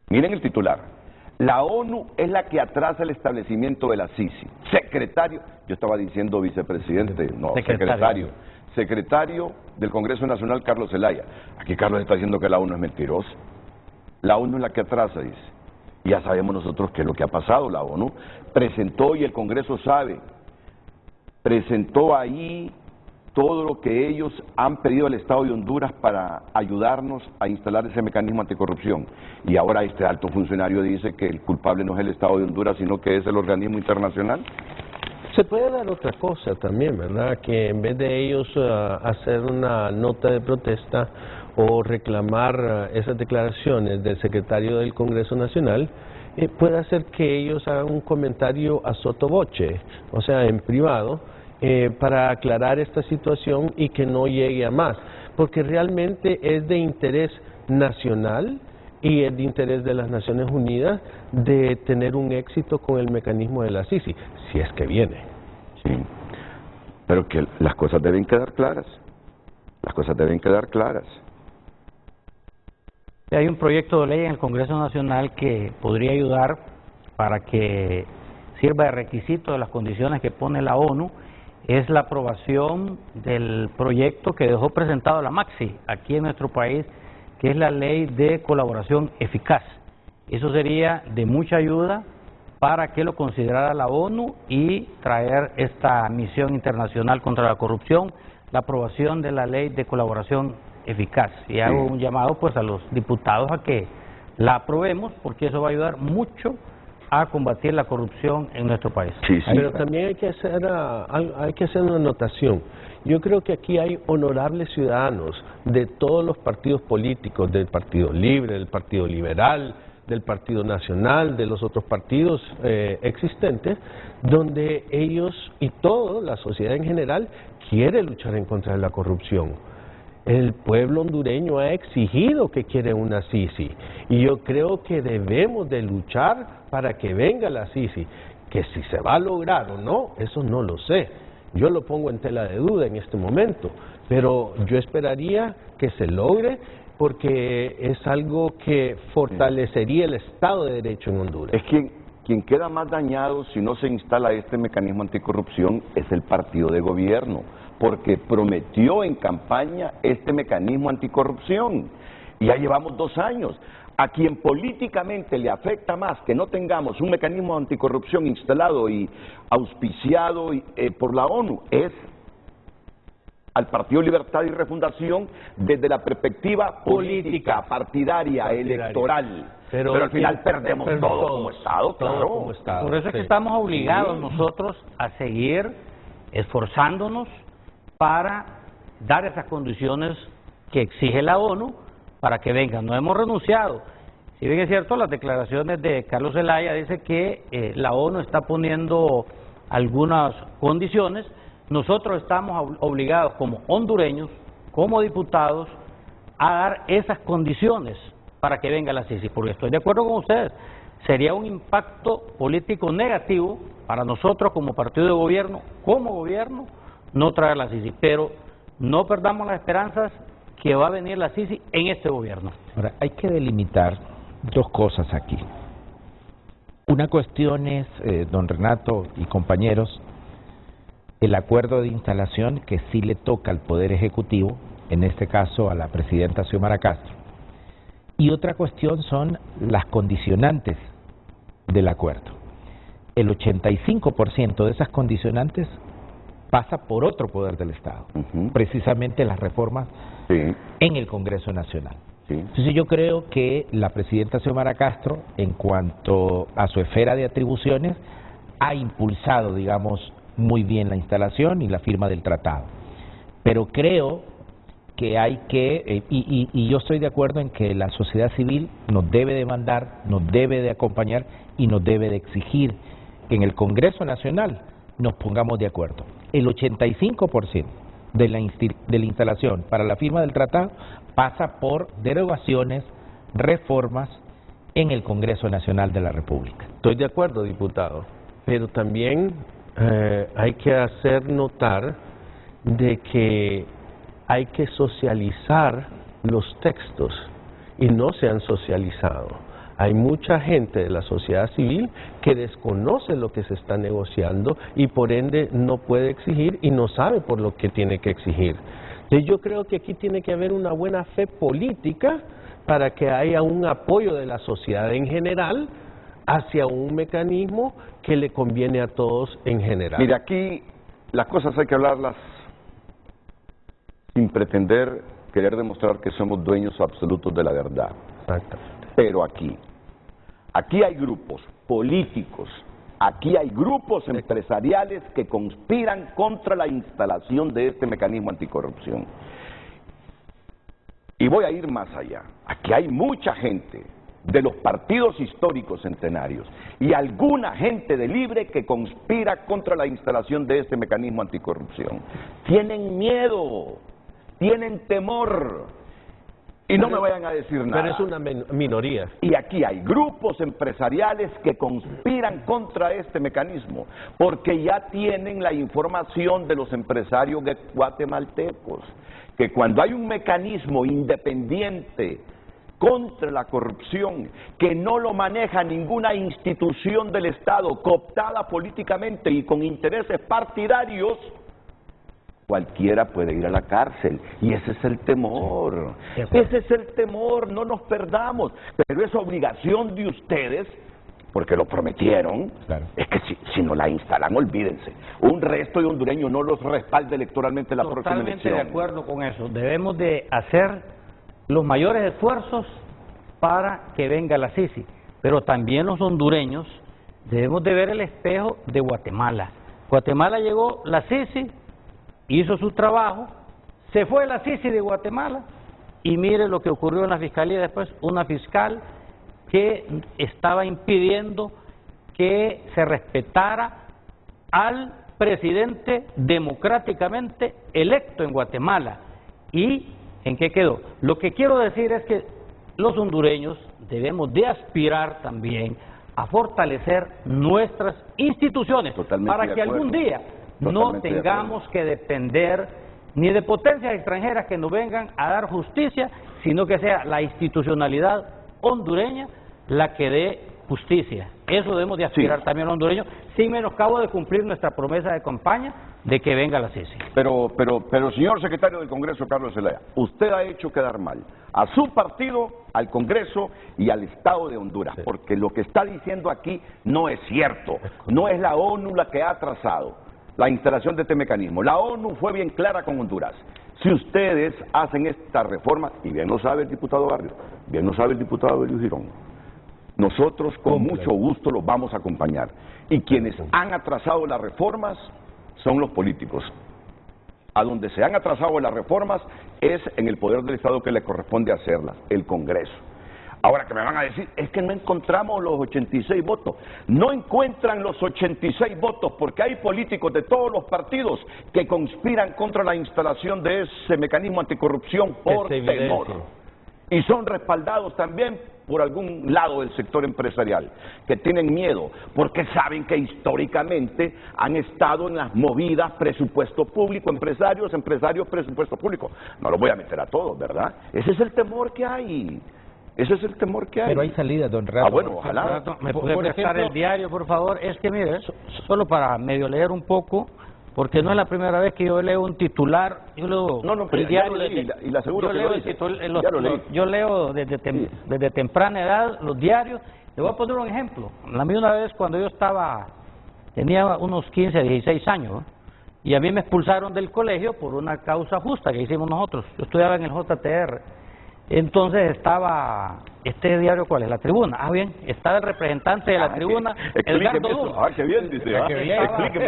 Miren el titular. La ONU es la que atrasa el establecimiento de la CICI. Secretario, yo estaba diciendo vicepresidente, no, secretario del Congreso Nacional, Carlos Zelaya. Aquí Carlos está diciendo que la ONU es mentirosa. La ONU es la que atrasa, dice. Y ya sabemos nosotros qué es lo que ha pasado. La ONU presentó, y el Congreso sabe, presentó ahí todo lo que ellos han pedido al Estado de Honduras para ayudarnos a instalar ese mecanismo anticorrupción. Y ahora este alto funcionario dice que el culpable no es el Estado de Honduras, sino que es el organismo internacional. Se puede dar otra cosa también, ¿verdad? Que en vez de ellos hacer una nota de protesta o reclamar esas declaraciones del secretario del Congreso Nacional, puede hacer que ellos hagan un comentario a sottovoce, o sea, en privado, para aclarar esta situación y que no llegue a más, porque realmente es de interés nacional y es de interés de las Naciones Unidas de tener un éxito con el mecanismo de la Sisi, si es que viene. Sí, pero que las cosas deben quedar claras, las cosas deben quedar claras. Hay un proyecto de ley en el Congreso Nacional que podría ayudar para que sirva de requisito de las condiciones que pone la ONU, es la aprobación del proyecto que dejó presentado la MAXI aquí en nuestro país, que es la Ley de Colaboración Eficaz. Eso sería de mucha ayuda para que lo considerara la ONU y traer esta misión internacional contra la corrupción, la aprobación de la Ley de Colaboración Eficaz. Y hago un llamado pues a los diputados a que la aprobemos, porque eso va a ayudar mucho a combatir la corrupción en nuestro país. Pero también hay que hacer una anotación. Yo creo que aquí hay honorables ciudadanos de todos los partidos políticos, del Partido Libre, del Partido Liberal, del Partido Nacional, de los otros partidos existentes, donde ellos y toda la sociedad en general quiere luchar en contra de la corrupción. El pueblo hondureño ha exigido que quiere una Sisi y yo creo que debemos de luchar para que venga la Sisi, que si se va a lograr o no, eso no lo sé. Yo lo pongo en tela de duda en este momento, pero yo esperaría que se logre porque es algo que fortalecería el Estado de Derecho en Honduras. Es quien queda más dañado si no se instala este mecanismo anticorrupción es el partido de gobierno, porque prometió en campaña este mecanismo anticorrupción y ya llevamos 2 años. A quien políticamente le afecta más que no tengamos un mecanismo anticorrupción instalado y auspiciado por la ONU es al Partido Libertad y Refundación desde la perspectiva política, partidaria, electoral. Pero al final perdemos todo como Estado, claro. Por eso es que estamos obligados nosotros a seguir esforzándonos para dar esas condiciones que exige la ONU para que vengan. No hemos renunciado. Si bien es cierto, las declaraciones de Carlos Zelaya dice que la ONU está poniendo algunas condiciones. Nosotros estamos obligados como hondureños, como diputados, a dar esas condiciones para que venga la Sisi, porque estoy de acuerdo con ustedes, sería un impacto político negativo para nosotros como partido de gobierno, no traer la Sisi, pero no perdamos las esperanzas que va a venir la Sisi en este gobierno. Ahora, hay que delimitar 2 cosas aquí. Una cuestión es, don Renato y compañeros, el acuerdo de instalación que sí le toca al Poder Ejecutivo, en este caso a la presidenta Xiomara Castro. Y otra cuestión son las condicionantes del acuerdo. El 85% de esas condicionantes pasa por otro poder del Estado, precisamente las reformas en el Congreso Nacional. Entonces yo creo que la presidenta Xiomara Castro, en cuanto a su esfera de atribuciones, ha impulsado, digamos, muy bien la instalación y la firma del tratado. Pero creo que hay que, y yo estoy de acuerdo en que la sociedad civil nos debe demandar, nos debe de acompañar y nos debe de exigir que en el Congreso Nacional nos pongamos de acuerdo. El 85% de la instalación para la firma del tratado pasa por derogaciones, reformas en el Congreso Nacional de la República. Estoy de acuerdo, diputado, pero también hay que hacer notar de que hay que socializar los textos y no se han socializado. Hay mucha gente de la sociedad civil que desconoce lo que se está negociando y por ende no puede exigir y no sabe por lo que tiene que exigir. Entonces yo creo que aquí tiene que haber una buena fe política para que haya un apoyo de la sociedad en general hacia un mecanismo que le conviene a todos en general. Mira, aquí las cosas hay que hablarlas sin pretender querer demostrar que somos dueños absolutos de la verdad. Exactamente. Pero aquí hay grupos políticos Aquí hay grupos empresariales que conspiran contra la instalación de este mecanismo anticorrupción. Y voy a ir más allá. Aquí hay mucha gente de los partidos históricos centenarios y alguna gente de Libre que conspira contra la instalación de este mecanismo anticorrupción. Tienen miedo, tienen temor y no me vayan a decir nada. Pero es una minoría. Y aquí hay grupos empresariales que conspiran contra este mecanismo porque ya tienen la información de los empresarios guatemaltecos que cuando hay un mecanismo independiente contra la corrupción, que no lo maneja ninguna institución del Estado, cooptada políticamente y con intereses partidarios, cualquiera puede ir a la cárcel. Y ese es el temor. Ese es el temor, no nos perdamos. Pero es obligación de ustedes, porque lo prometieron, es que si no la instalan, olvídense. Un resto de hondureños no los respalda electoralmente la próxima elección. Totalmente de acuerdo con eso. Debemos de hacer los mayores esfuerzos para que venga la Sisi, pero también los hondureños debemos de ver el espejo de Guatemala. Guatemala llegó la Sisi, hizo su trabajo, se fue la Sisi de Guatemala y mire lo que ocurrió en la fiscalía después, una fiscal que estaba impidiendo que se respetara al presidente democráticamente electo en Guatemala. ¿Y en qué quedó? Lo que quiero decir es que los hondureños debemos de aspirar también a fortalecer nuestras instituciones para que algún día no tengamos que depender ni de potencias extranjeras que nos vengan a dar justicia, sino que sea la institucionalidad hondureña la que dé justicia. Eso debemos de aspirar también los hondureños, sin menoscabo de cumplir nuestra promesa de campaña de que venga la Sisi. Pero, señor secretario del Congreso, Carlos Zelaya, usted ha hecho quedar mal a su partido, al Congreso y al Estado de Honduras, porque lo que está diciendo aquí no es cierto. No es la ONU la que ha trazado la instalación de este mecanismo. La ONU fue bien clara con Honduras. Si ustedes hacen esta reforma, y bien lo sabe el diputado Barrios, bien lo sabe el diputado Belio Girón, nosotros con mucho gusto los vamos a acompañar. Y quienes han atrasado las reformas son los políticos. A donde se han atrasado las reformas es en el poder del Estado que le corresponde hacerlas, el Congreso. Ahora que me van a decir, es que no encontramos los 86 votos. No encuentran los 86 votos porque hay políticos de todos los partidos que conspiran contra la instalación de ese mecanismo anticorrupción por temor. Y son respaldados también por algún lado del sector empresarial, que tienen miedo, porque saben que históricamente han estado en las movidas presupuesto público, empresarios, presupuesto público. No los voy a meter a todos, ¿verdad? Ese es el temor que hay. Ese es el temor que hay. Pero hay salida, don Renato. Bueno, ojalá. ¿Me puede prestar el diario, por favor? Es que, mire, solo para medio leer un poco, porque no es la primera vez que yo leo un titular. Yo leo el diario. Y le aseguro que yo leo desde temprana edad los diarios. Le voy a poner un ejemplo. A mí una vez cuando yo tenía unos 15, 16 años, ¿eh? Y a mí me expulsaron del colegio por una causa justa que hicimos nosotros. Yo estudiaba en el JTR. Entonces estaba, ¿este diario cuál es? La Tribuna. Ah, bien, estaba el representante de la Tribuna, Edgardo Dumo. Ah, qué bien, dice.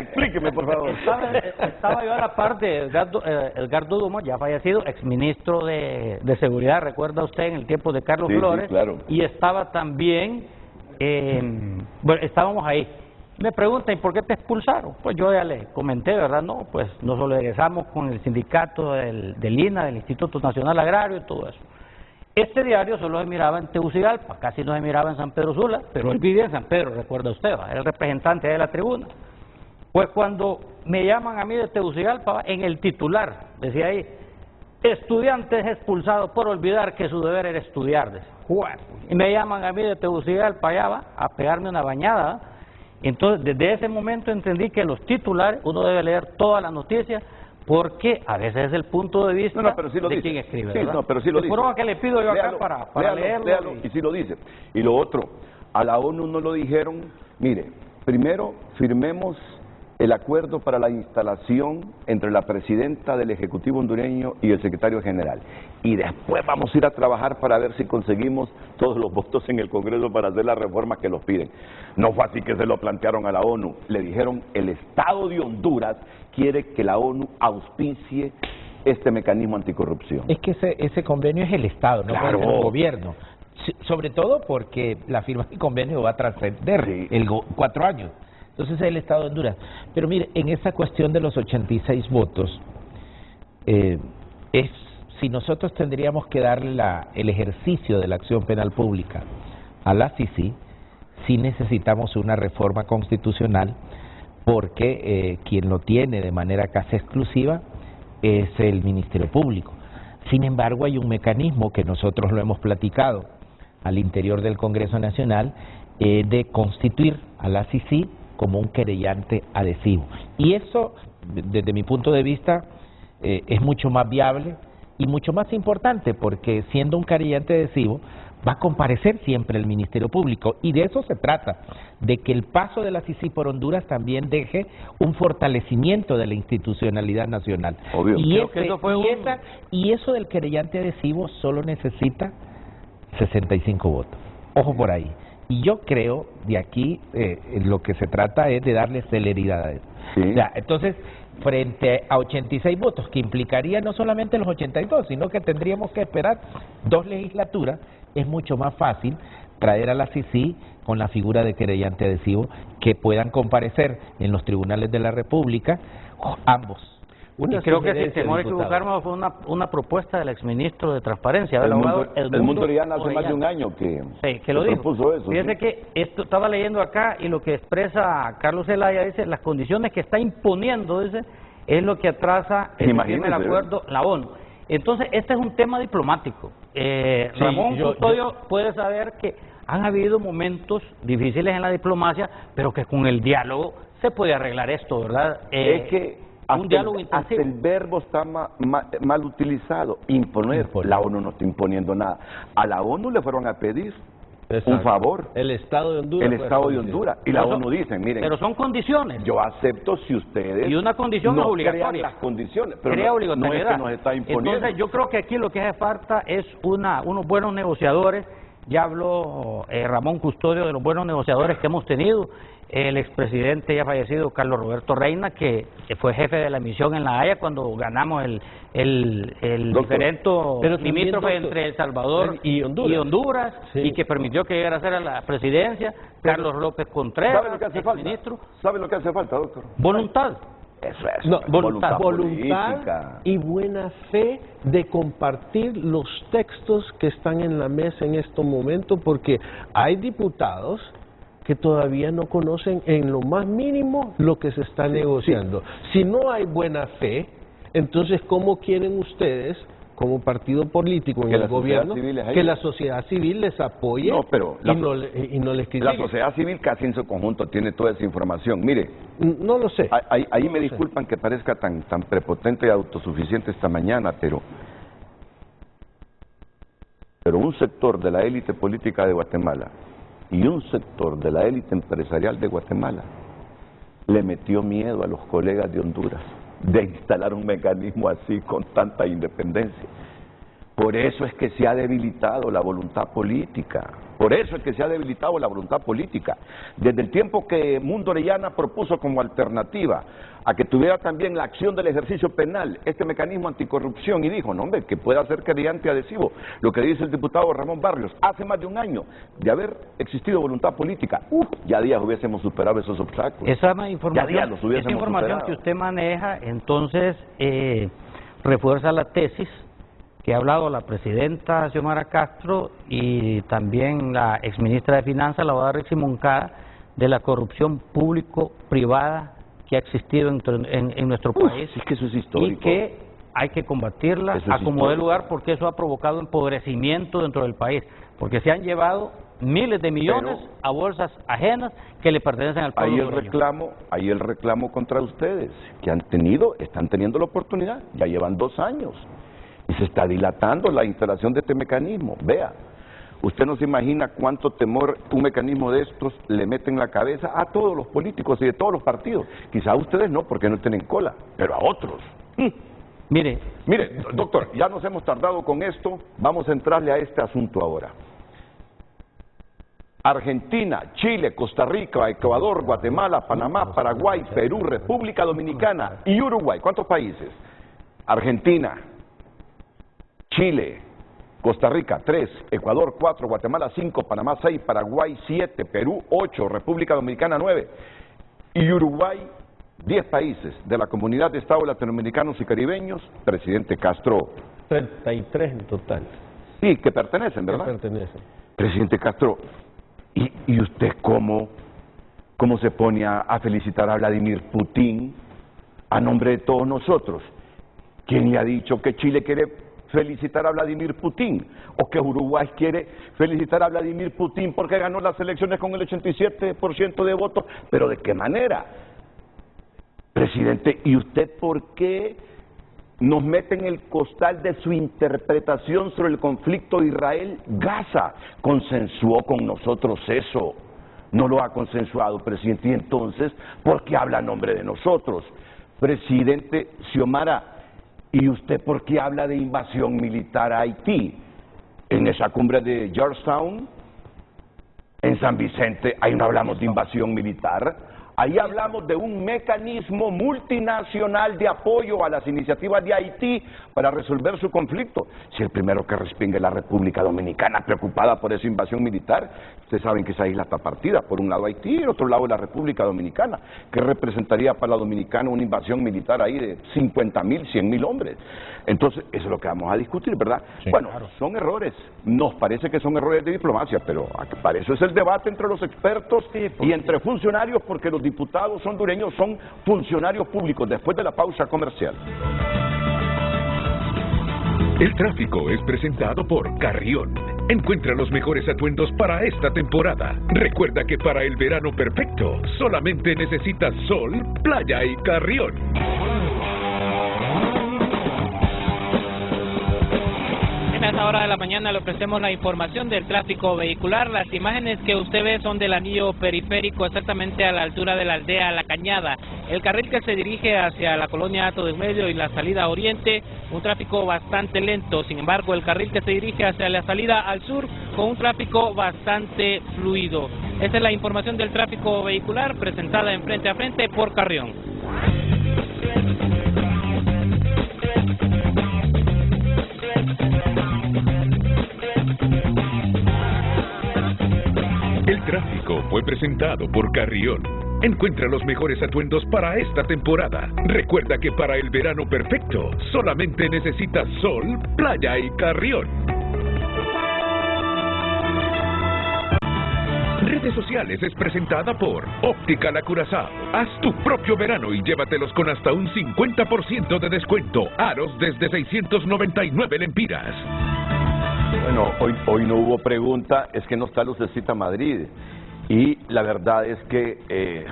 Explíqueme, por favor. Estaba yo a la parte de Edgardo Dumo, ya fallecido, exministro de Seguridad, recuerda usted, en el tiempo de Carlos Flores. Sí, claro. Y estaba también, bueno, estábamos ahí. Me preguntan, ¿y por qué te expulsaron? Pues yo ya le comenté, ¿verdad? No, pues nos solidarizamos con el sindicato del INA, del Instituto Nacional Agrario y todo eso. Este diario solo se miraba en Tegucigalpa, casi no se miraba en San Pedro Sula, pero él vivía en San Pedro, recuerda usted, ¿va? Era el representante de la Tribuna. Pues cuando me llaman a mí de Tegucigalpa, en el titular, decía ahí, estudiantes expulsados por olvidar que su deber era estudiar. Y me llaman a mí de Tegucigalpa allá, ¿va? A pegarme una bañada. Entonces, desde ese momento entendí que los titulares, uno debe leer todas las noticias, porque a veces es el punto de vista de quien escribe, ¿verdad? Sí, pero sí lo dice. Por eso que le pido yo acá para leerlo. Léalo, y sí lo dice. Y lo otro, a la ONU no lo dijeron, mire, primero firmemos el acuerdo para la instalación entre la presidenta del Ejecutivo hondureño y el secretario general. Y después vamos a ir a trabajar para ver si conseguimos todos los votos en el Congreso para hacer las reformas que los piden. No fue así que se lo plantearon a la ONU. Le dijeron, el Estado de Honduras quiere que la ONU auspicie este mecanismo anticorrupción. Es que ese convenio es el Estado, no Claro. puede ser el gobierno. Sobre todo porque la firma del convenio va a trascender 4 años. Entonces es el Estado de Honduras. Pero mire, en esa cuestión de los 86 votos, si nosotros tendríamos que darle el ejercicio de la acción penal pública a la CICI, sí necesitamos una reforma constitucional, porque quien lo tiene de manera casi exclusiva es el Ministerio Público. Sin embargo, hay un mecanismo que nosotros lo hemos platicado al interior del Congreso Nacional, de constituir a la CICI como un querellante adhesivo. Y eso, desde mi punto de vista, es mucho más viable y mucho más importante, porque siendo un querellante adhesivo, va a comparecer siempre el Ministerio Público, y de eso se trata, de que el paso de la CICI por Honduras también deje un fortalecimiento de la institucionalidad nacional. Obvio. Y eso del querellante adhesivo solo necesita 65 votos. Ojo por ahí. Y yo creo, de aquí, lo que se trata es de darle celeridad a eso. Sí. O sea, entonces, frente a 86 votos, que implicaría no solamente los 82, sino que tendríamos que esperar 2 legislaturas, es mucho más fácil traer a la CICI con la figura de querellante adhesivo, que puedan comparecer en los tribunales de la República, ambos. Y creo que sin temor a equivocarme fue una propuesta del exministro de Transparencia, del abogado Edmundo Orellana, hace más de un año que lo dijo. Propuso eso. Fíjese que esto estaba leyendo acá, y lo que expresa Carlos Zelaya, dice, las condiciones que está imponiendo, dice, es lo que atrasa el acuerdo la ONU. Entonces, este es un tema diplomático. Ramón Custodio puede saber que han habido momentos difíciles en la diplomacia, pero que con el diálogo se puede arreglar esto, ¿verdad? Es que un diálogo intensivo. Hasta el verbo está mal utilizado. Imponer. La ONU no está imponiendo nada. A la ONU le fueron a pedir un favor. El Estado de Honduras. El Estado de Honduras. Y la ONU dice, miren. Pero son condiciones. Yo acepto si ustedes. Y una condición no obligatoria. Crean las condiciones. Pero crea no obligatoriedad. es que nos está imponiendo. Entonces, yo creo que aquí lo que hace falta es unos buenos negociadores. Ya habló Ramón Custodio de los buenos negociadores que hemos tenido. El expresidente ya fallecido, Carlos Roberto Reina, que fue jefe de la misión en La Haya cuando ganamos el diferendo limítrofe entre El Salvador y Honduras, y que permitió que llegara a ser a la presidencia. Carlos López Contreras, ¿sabe lo que hace exministro. ¿Sabe lo que hace falta, doctor? Voluntad. Eso es. No, voluntad y buena fe de compartir los textos que están en la mesa en estos momentos, porque hay diputados que todavía no conocen en lo más mínimo lo que se está negociando. Si no hay buena fe, entonces ¿cómo quieren ustedes, como partido político en el gobierno, que la sociedad civil les apoye y no les critique? La sociedad civil casi en su conjunto tiene toda esa información. Mire, no lo sé. Ahí me disculpan que parezca tan prepotente y autosuficiente esta mañana, pero un sector de la élite política de Guatemala y un sector de la élite empresarial de Guatemala le metió miedo a los colegas de Honduras de instalar un mecanismo así con tanta independencia. Por eso es que se ha debilitado la voluntad política. Por eso es que se ha debilitado la voluntad política. Desde el tiempo que Mundo Orellana propuso como alternativa a que tuviera también la acción del ejercicio penal, este mecanismo anticorrupción, y dijo, no hombre, que pueda ser querellante adhesivo, lo que dice el diputado Ramón Barrios, hace más de un año de haber existido voluntad política, ya días hubiésemos superado esos obstáculos. Esa información que usted maneja, entonces, refuerza la tesis que ha hablado la presidenta Xiomara Castro y también la exministra de Finanzas, la abogada Rixi Moncada, de la corrupción público-privada que ha existido en nuestro país, es que eso es histórico, y que hay que combatirla a como dé lugar, porque eso ha provocado empobrecimiento dentro del país, porque se han llevado miles de millones a bolsas ajenas que le pertenecen al pueblo. Ahí el reclamo contra ustedes, que están teniendo la oportunidad, ya llevan 2 años. Y se está dilatando la instalación de este mecanismo. Vea, usted no se imagina cuánto temor un mecanismo de estos le mete en la cabeza a todos los políticos y de todos los partidos. Quizá a ustedes no, porque no tienen cola, pero a otros. Mire, doctor, ya nos hemos tardado con esto, vamos a entrarle a este asunto ahora. Argentina, Chile, Costa Rica, Ecuador, Guatemala, Panamá, Paraguay, Perú, República Dominicana y Uruguay. ¿Cuántos países? Argentina, Chile, Costa Rica 3, Ecuador 4, Guatemala 5, Panamá 6, Paraguay 7, Perú 8, República Dominicana 9 y Uruguay 10 países de la Comunidad de Estados Latinoamericanos y Caribeños. Presidente Castro. 33 en total. Sí, que pertenecen, ¿verdad? Que pertenecen. Presidente Castro, ¿y usted cómo se pone a felicitar a Vladimir Putin a nombre de todos nosotros? ¿Quién le ha dicho que Chile quiere felicitar a Vladimir Putin? ¿O que Uruguay quiere felicitar a Vladimir Putin porque ganó las elecciones con el 87% de votos? ¿Pero de qué manera? Presidente, ¿y usted por qué nos mete en el costal de su interpretación sobre el conflicto Israel-Gaza? Consensuó con nosotros eso. No lo ha consensuado, presidente. Y entonces, ¿por qué habla a nombre de nosotros? Presidente Xiomara, ¿y usted por qué habla de invasión militar a Haití? En esa cumbre de Georgetown, en San Vicente, ahí no hablamos de invasión militar. Ahí hablamos de un mecanismo multinacional de apoyo a las iniciativas de Haití para resolver su conflicto. Si el primero que respingue es la República Dominicana, preocupada por esa invasión militar, ustedes saben que esa isla está partida, por un lado Haití y por otro lado la República Dominicana, que representaría para la Dominicana una invasión militar ahí de 50.000, 100.000 hombres. Entonces, eso es lo que vamos a discutir, ¿verdad? Sí, bueno, claro. Son errores, nos parece que son errores de diplomacia, pero para eso es el debate entre los expertos y entre funcionarios, porque los diputados hondureños son funcionarios públicos. Después de la pausa comercial. El tráfico es presentado por Carrión. Encuentra los mejores atuendos para esta temporada. Recuerda que para el verano perfecto solamente necesitas sol, playa y Carrión. A esta hora de la mañana le ofrecemos la información del tráfico vehicular. Las imágenes que usted ve son del anillo periférico, exactamente a la altura de la aldea La Cañada. El carril que se dirige hacia la colonia Hato del Medio y la salida oriente, un tráfico bastante lento. Sin embargo, el carril que se dirige hacia la salida al sur, con un tráfico bastante fluido. Esta es la información del tráfico vehicular presentada en Frente a Frente por Carrión. El tráfico fue presentado por Carrión. Encuentra los mejores atuendos para esta temporada. Recuerda que para el verano perfecto solamente necesitas sol, playa y Carrión. Redes sociales es presentada por Óptica La Curazao. Haz tu propio verano y llévatelos con hasta un 50% de descuento. Aros desde 699 lempiras. Bueno, hoy no hubo pregunta, es que no está Lucecita Madrid. Y la verdad es que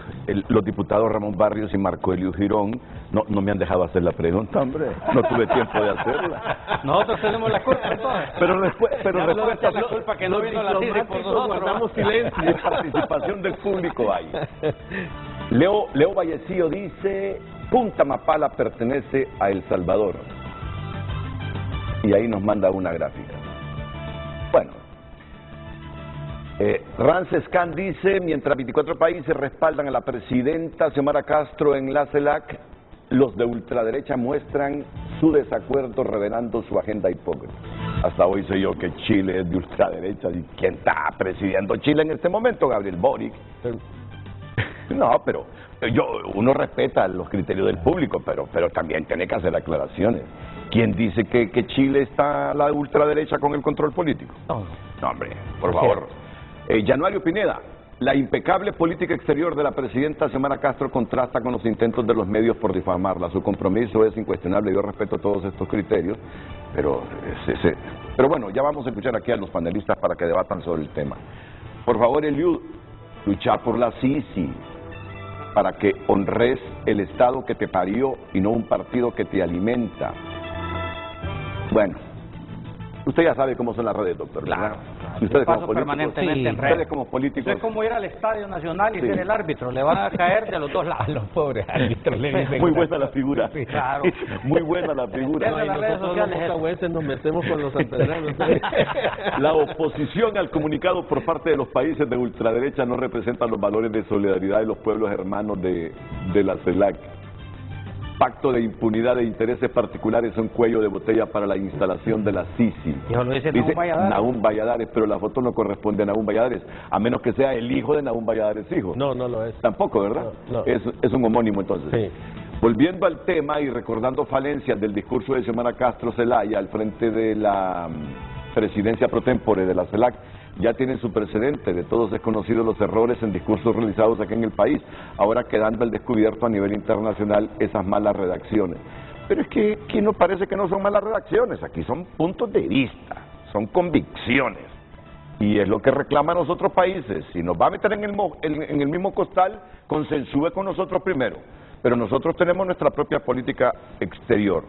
los diputados Ramón Barrios y Marco Elio Girón no me han dejado hacer la pregunta, hombre. No tuve tiempo de hacerla. Nosotros tenemos la culpa, entonces. Pero respuesta la culpa que no vino la CIDI por nosotros. Guardamos silencio y participación del público hay. Leo Vallecillo dice: Punta Mapala pertenece a El Salvador. Y ahí nos manda una gráfica. Bueno. Rances Khan dice: mientras 24 países respaldan a la presidenta Xiomara Castro en la CELAC, los de ultraderecha muestran su desacuerdo revelando su agenda hipócrita. Hasta hoy sé yo que Chile es de ultraderecha. ¿Y quién está presidiendo Chile en este momento? Gabriel Boric. No, pero uno respeta los criterios del público, pero también tiene que hacer aclaraciones. ¿Quién dice que Chile está a la ultraderecha con el control político? No, hombre, por favor. Januario Pineda: la impecable política exterior de la presidenta Xiomara Castro contrasta con los intentos de los medios por difamarla. Su compromiso es incuestionable, yo respeto todos estos criterios, pero bueno, ya vamos a escuchar aquí a los panelistas para que debatan sobre el tema. Por favor, Eliud, lucha por la Sisi, para que honres el Estado que te parió y no un partido que te alimenta. Bueno, Usted ya sabe cómo son las redes, doctor. Claro. Ustedes paso como políticos, permanentemente en redes. ustedes como políticos. Es como ir al Estadio Nacional y ser el árbitro. Le van a caer de los dos lados. Los pobres árbitros le dicen. Muy buena la figura. Sí, claro. Muy buena la figura. No, y nosotros los mocahueses nos metemos con los sanpedranos. La oposición al comunicado por parte de los países de ultraderecha no representa los valores de solidaridad de los pueblos hermanos de la CELAC. Pacto de impunidad de intereses particulares son cuello de botella para la instalación de la Sisi. Eso lo dice Nahum Valladares, pero la foto no corresponde a Nahum Valladares, a menos que sea el hijo de Nahum Valladares hijo. No, no lo es. Tampoco, ¿verdad? No. Es un homónimo entonces. Sí. Volviendo al tema y recordando falencias del discurso de Xiomara Castro Zelaya al frente de la presidencia pro tempore de la CELAC, ya tienen su precedente, de todos es conocido los errores en discursos realizados aquí en el país, ahora quedando al descubierto a nivel internacional esas malas redacciones. Pero es que aquí no parece que no son malas redacciones, aquí son puntos de vista, son convicciones, y es lo que reclaman los otros países. Si nos va a meter en el mismo costal, consensúe con nosotros primero, pero nosotros tenemos nuestra propia política exterior.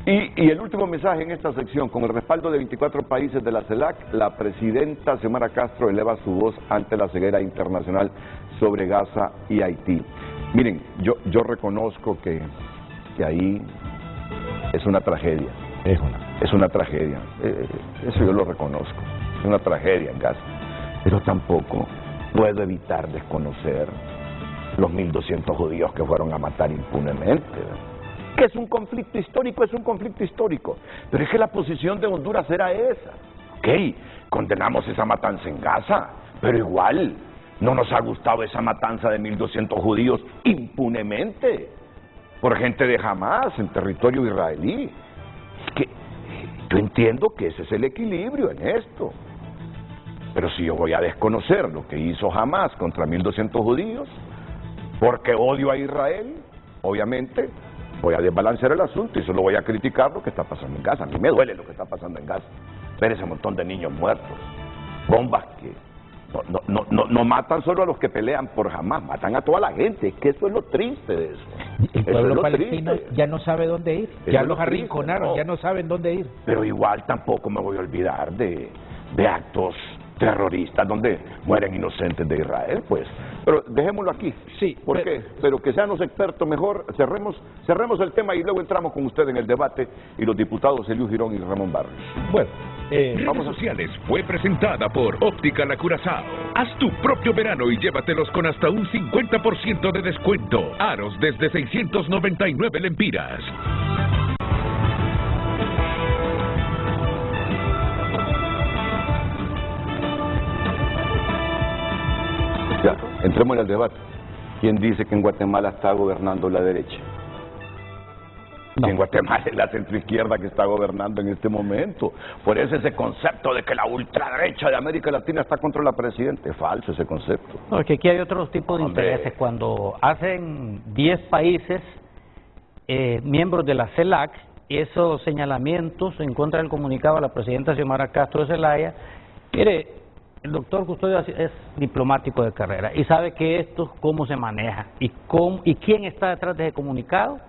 Y el último mensaje en esta sección, con el respaldo de 24 países de la CELAC, la presidenta Xiomara Castro eleva su voz ante la ceguera internacional sobre Gaza y Haití. Miren, yo reconozco que ahí es una tragedia. Es una tragedia. Eso yo lo reconozco. Es una tragedia en Gaza. Pero tampoco puedo evitar desconocer los 1.200 judíos que fueron a matar impunemente, ¿verdad? Que es un conflicto histórico, pero es que la posición de Honduras era esa. Ok, condenamos esa matanza en Gaza, pero igual no nos ha gustado esa matanza de 1.200 judíos impunemente por gente de Hamás en territorio israelí. Es que yo entiendo que ese es el equilibrio en esto, pero si yo voy a desconocer lo que hizo Hamás contra 1.200 judíos porque odio a Israel, obviamente voy a desbalancear el asunto y solo voy a criticar lo que está pasando en Gaza. A mí me duele lo que está pasando en Gaza. Ver ese montón de niños muertos, bombas que no matan solo a los que pelean por Hamás, matan a toda la gente. Es que eso es lo triste de eso. El pueblo palestino ya no sabe dónde ir, ya los arrinconaron, ya no saben dónde ir. Pero igual tampoco me voy a olvidar de actos terroristas donde mueren inocentes de Israel, pues. Pero dejémoslo aquí. Sí. ¿Por qué? Pero que sean los expertos mejor, cerremos el tema y luego entramos con usted en el debate y los diputados Eliud Girón y Ramón Barrios. Bueno, Redes Sociales fue presentada por Óptica La Curazao. Haz tu propio verano y llévatelos con hasta un 50% de descuento. Aros desde 699 lempiras. Ya, entremos en el debate. ¿Quién dice que en Guatemala está gobernando la derecha? No. En Guatemala es la centroizquierda que está gobernando en este momento. Por eso ese concepto de que la ultraderecha de América Latina está contra la presidenta, es falso ese concepto. No, es que aquí hay otros tipos de intereses. Cuando hacen 10 países miembros de la CELAC, esos señalamientos en contra del comunicado a la presidenta Xiomara Castro Zelaya, mire, el doctor Custodio es diplomático de carrera y sabe que esto cómo se maneja y quién está detrás de ese comunicado.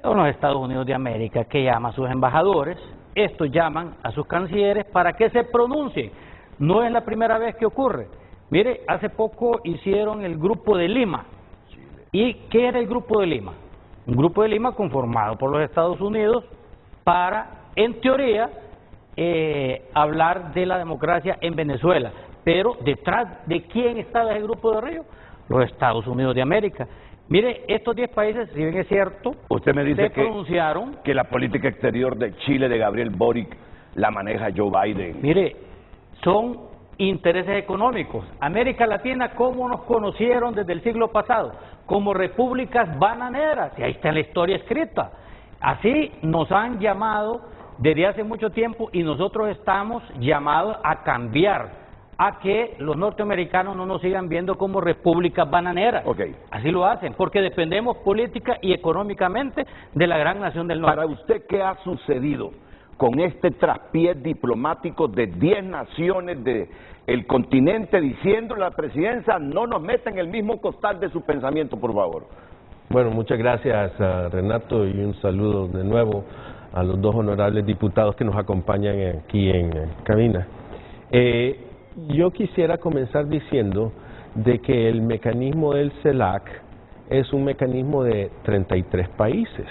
Son los Estados Unidos de América, que llama a sus embajadores, estos llaman a sus cancilleres para que se pronuncien. No es la primera vez que ocurre. Mire, hace poco hicieron el Grupo de Lima. ¿Y qué era el Grupo de Lima? Un Grupo de Lima conformado por los Estados Unidos para, en teoría, hablar de la democracia en Venezuela. Pero detrás de quién estaba ese Grupo de Río, los Estados Unidos de América. Mire, estos 10 países, si bien es cierto, usted me dice pronunciaron que la política exterior de Chile, de Gabriel Boric, la maneja Joe Biden. Mire, son intereses económicos. América Latina, ¿cómo nos conocieron desde el siglo pasado? Como repúblicas bananeras, y ahí está la historia escrita. Así nos han llamado desde hace mucho tiempo y nosotros estamos llamados a cambiar, a que los norteamericanos no nos sigan viendo como repúblicas bananeras. Okay. Así lo hacen, porque dependemos política y económicamente de la gran nación del norte. Para usted, ¿qué ha sucedido con este traspié diplomático de 10 naciones del continente diciéndole a la presidencia no nos meta en el mismo costal de su pensamiento, por favor? Bueno, muchas gracias a Renato y un saludo de nuevo a los dos honorables diputados que nos acompañan aquí en cabina. Yo quisiera comenzar diciendo de que el mecanismo del CELAC es un mecanismo de 33 países.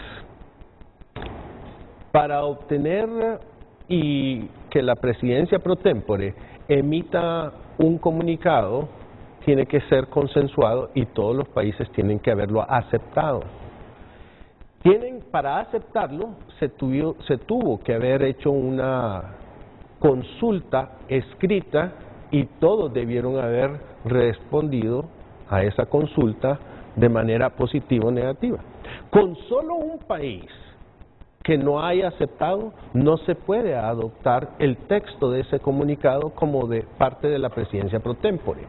Para obtener y que la presidencia pro tempore emita un comunicado, tiene que ser consensuado y todos los países tienen que haberlo aceptado. Para aceptarlo, se tuvo que haber hecho una consulta escrita y todos debieron haber respondido a esa consulta de manera positiva o negativa. Con solo un país que no haya aceptado, no se puede adoptar el texto de ese comunicado como de parte de la presidencia pro tempore.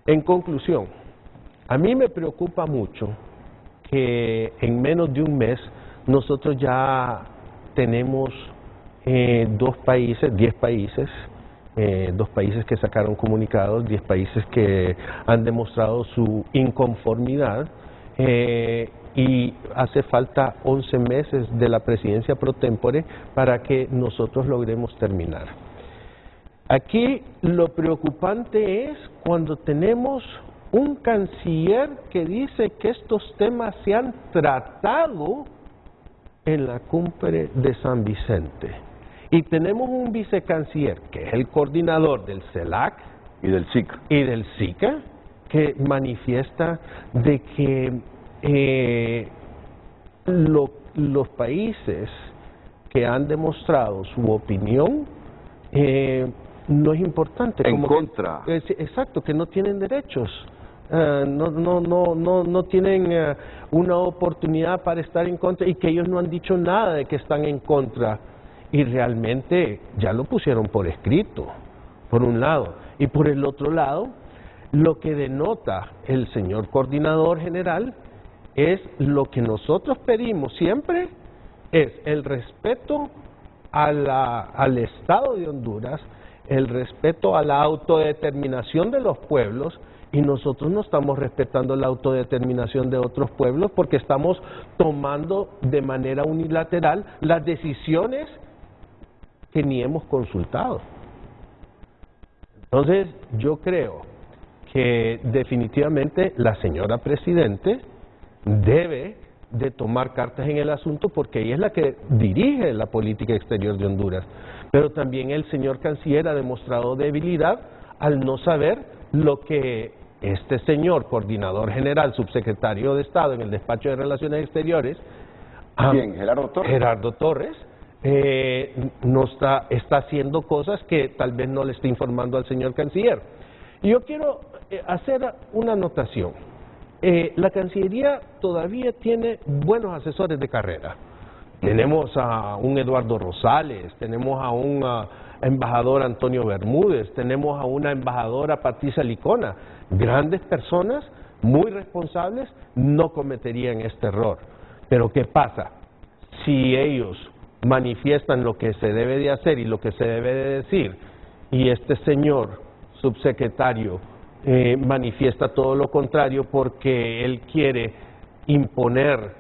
En conclusión, a mí me preocupa mucho que en menos de un mes nosotros ya tenemos 10 países que sacaron comunicados, 10 países que han demostrado su inconformidad y hace falta 11 meses de la presidencia pro tempore para que nosotros logremos terminar. Aquí lo preocupante es cuando tenemos un canciller que dice que estos temas se han tratado en la cumbre de San Vicente. Y tenemos un vicecanciller, que es el coordinador del CELAC y del SICA, que manifiesta de que los países que han demostrado su opinión no es importante. Contra. Exacto, que no tienen derechos. No tienen una oportunidad para estar en contra y que ellos no han dicho nada de que están en contra. Y realmente ya lo pusieron por escrito, por un lado. Y por el otro lado, lo que denota el señor coordinador general es lo que nosotros pedimos siempre, es el respeto al Estado de Honduras, el respeto a la autodeterminación de los pueblos, y nosotros no estamos respetando la autodeterminación de otros pueblos porque estamos tomando de manera unilateral las decisiones que ni hemos consultado. Entonces, yo creo que definitivamente la señora Presidente debe de tomar cartas en el asunto porque ella es la que dirige la política exterior de Honduras. Pero también el señor Canciller ha demostrado debilidad al no saber lo que este señor Coordinador General, Subsecretario de Estado en el Despacho de Relaciones Exteriores, ¿quién? Gerardo Torres. No está haciendo cosas que tal vez no le está informando al señor Canciller. Y yo quiero hacer una anotación. La Cancillería todavía tiene buenos asesores de carrera. Tenemos a un Eduardo Rosales, tenemos a un embajador Antonio Bermúdez, tenemos a una embajadora Patricia Licona. Grandes personas, muy responsables, no cometerían este error. Pero ¿qué pasa? Si ellos manifiestan lo que se debe de hacer y lo que se debe de decir, y este señor subsecretario manifiesta todo lo contrario porque él quiere imponer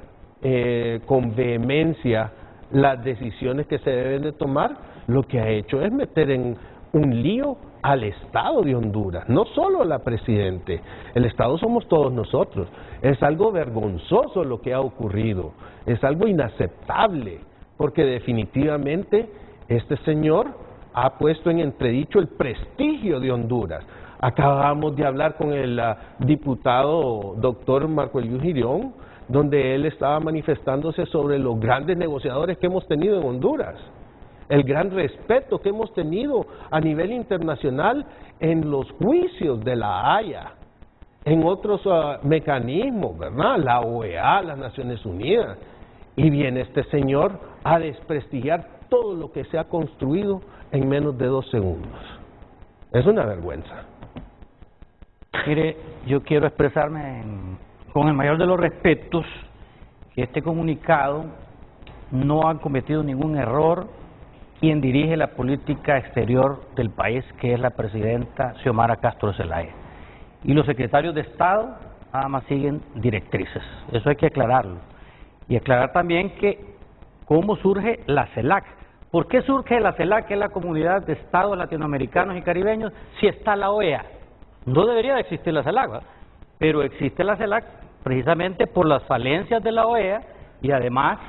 con vehemencia las decisiones que se deben de tomar, lo que ha hecho es meter en un lío al Estado de Honduras, no solo a la Presidente. El Estado somos todos nosotros. Es algo vergonzoso lo que ha ocurrido, es algo inaceptable, porque definitivamente este señor ha puesto en entredicho el prestigio de Honduras. Acabamos de hablar con el diputado doctor Marco Eliú Girón, donde él estaba manifestándose sobre los grandes negociadores que hemos tenido en Honduras, el gran respeto que hemos tenido a nivel internacional en los juicios de la Haya, en otros mecanismos, ¿verdad? La OEA, las Naciones Unidas. Y viene este señor a desprestigiar todo lo que se ha construido en menos de 2 segundos. Es una vergüenza. Mire, yo quiero expresarme con el mayor de los respetos que este comunicado no ha cometido ningún error quien dirige la política exterior del país, que es la presidenta Xiomara Castro Zelaya. Y los secretarios de Estado nada más siguen directrices. Eso hay que aclararlo. Y aclarar también que cómo surge la CELAC. ¿Por qué surge la CELAC, que es la Comunidad de Estados Latinoamericanos y Caribeños, si está la OEA? No debería de existir la CELAC, ¿verdad? Pero existe la CELAC precisamente por las falencias de la OEA y además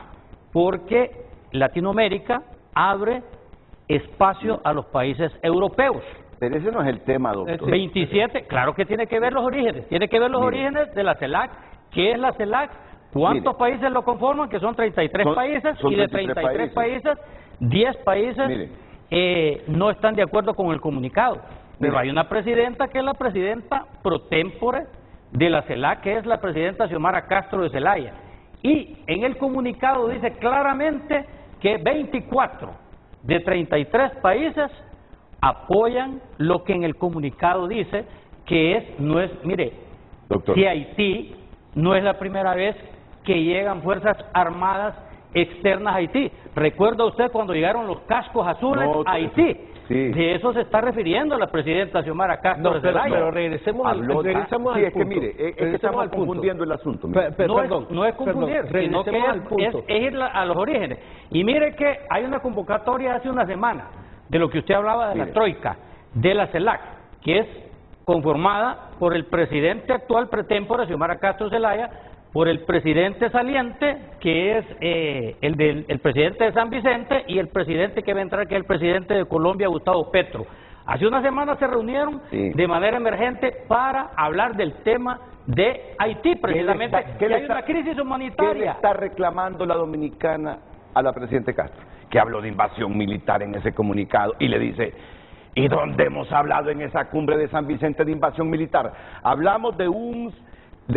porque Latinoamérica abre espacio a los países europeos. Pero ese no es el tema, doctor. 27, claro que tiene que ver los orígenes, tiene que ver los orígenes de la CELAC. ¿Qué es la CELAC? ¿Cuántos países lo conforman? Que son 33 países, y de 33 países, 10 países no están de acuerdo con el comunicado. Pero hay una presidenta que es la presidenta pro tempore de la CELAC, que es la presidenta Xiomara Castro de Zelaya. Y en el comunicado dice claramente que 24 de 33 países apoyan lo que en el comunicado dice, que es, no es, mire, doctor, si Haití no es la primera vez que llegan fuerzas armadas externas a Haití. ¿Recuerda usted cuando llegaron los cascos azules a Haití? Sí. De eso se está refiriendo la presidenta Xiomara Castro de Zelaya. Pero regresemos al punto. Es que mire, es que estamos confundiendo el asunto. No es confundir, sino que es ir a los orígenes. Y mire que hay una convocatoria hace una semana de lo que usted hablaba de la troika, de la CELAC, que es conformada por el presidente actual pretémpore, Xiomara Castro Zelaya, por el presidente saliente, que es el presidente de San Vicente, y el presidente que va a entrar, que es el presidente de Colombia, Gustavo Petro. Hace una semana se reunieron de manera emergente para hablar del tema de Haití, precisamente, que hay una crisis humanitaria. ¿Qué le está reclamando la dominicana a la presidenta Castro? Que habló de invasión militar en ese comunicado y le dice, ¿y dónde hemos hablado en esa cumbre de San Vicente de invasión militar? Hablamos de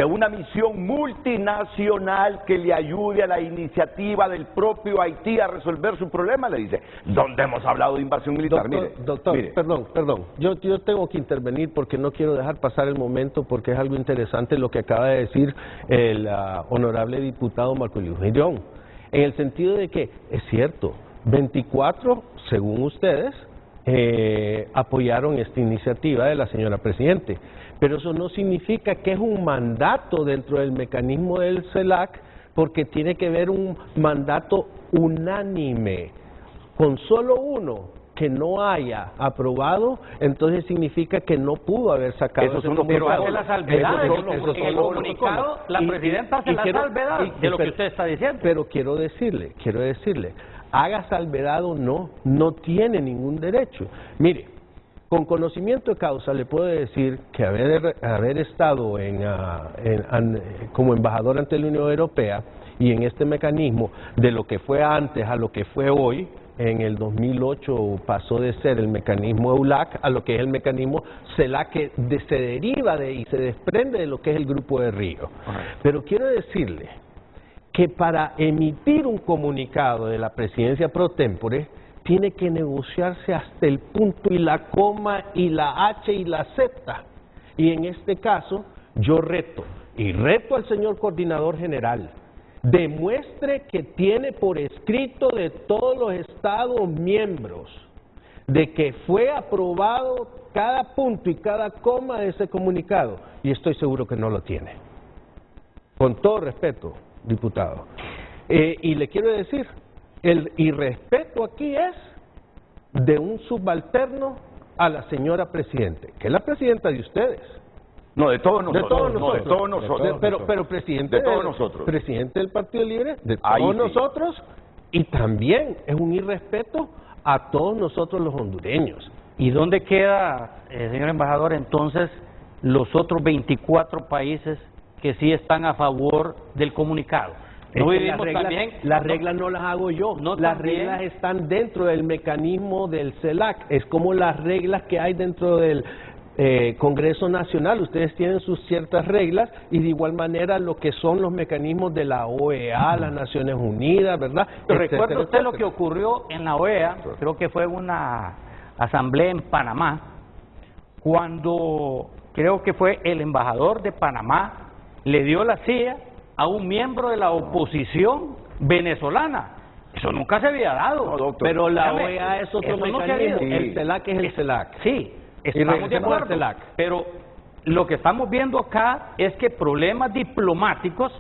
una misión multinacional que le ayude a la iniciativa del propio Haití a resolver su problema, le dice. ¿Dónde hemos hablado de invasión militar? Doctor, perdón, yo tengo que intervenir porque no quiero dejar pasar el momento, porque es algo interesante lo que acaba de decir el honorable diputado Marco Luis Girón, en el sentido de que, es cierto, 24, según ustedes, apoyaron esta iniciativa de la señora Presidente, pero eso no significa que es un mandato dentro del mecanismo del CELAC, porque tiene que haber un mandato unánime. Con solo uno que no haya aprobado, entonces significa que no pudo haber sacado ese comunicado. Pero hace la salvedad en el comunicado, la presidenta hace la salvedad de lo que usted está diciendo. Pero quiero decirle, haga salvedad o no tiene ningún derecho. Mire, con conocimiento de causa le puedo decir que haber estado como embajador ante la Unión Europea y en este mecanismo de lo que fue antes a lo que fue hoy, en el 2008 pasó de ser el mecanismo EULAC a lo que es el mecanismo CELAC, que se deriva y se desprende de lo que es el Grupo de Río. Pero quiero decirle que para emitir un comunicado de la presidencia pro tempore tiene que negociarse hasta el punto y la coma y la H y la Z. Y en este caso yo reto al señor coordinador general, demuestre que tiene por escrito de todos los estados miembros de que fue aprobado cada punto y cada coma de ese comunicado, y estoy seguro que no lo tiene. Con todo respeto, diputado. Y le quiero decir, el irrespeto aquí es de un subalterno a la señora Presidente, que es la presidenta de ustedes. No, de todos nosotros. De todos nosotros. Pero presidente de todos nosotros. Presidente del Partido Libre, de todos nosotros, y también es un irrespeto a todos nosotros los hondureños. ¿Y dónde queda, señor embajador, entonces los otros 24 países que sí están a favor del comunicado? No vivimos las reglas no las hago yo, las reglas están dentro del mecanismo del CELAC, es como las reglas que hay dentro del Congreso Nacional. Ustedes tienen sus ciertas reglas, y de igual manera lo que son los mecanismos de la OEA, las Naciones Unidas, ¿verdad? ¿Recuerda usted lo que ocurrió en la OEA? Creo que fue una asamblea en Panamá, cuando creo que fue el embajador de Panamá le dio la silla a un miembro de la oposición venezolana. Eso nunca se había dado. No, doctor, pero la OEA es otro mecanismo, el CELAC es el CELAC. Sí, estamos de acuerdo, pero lo que estamos viendo acá es que problemas diplomáticos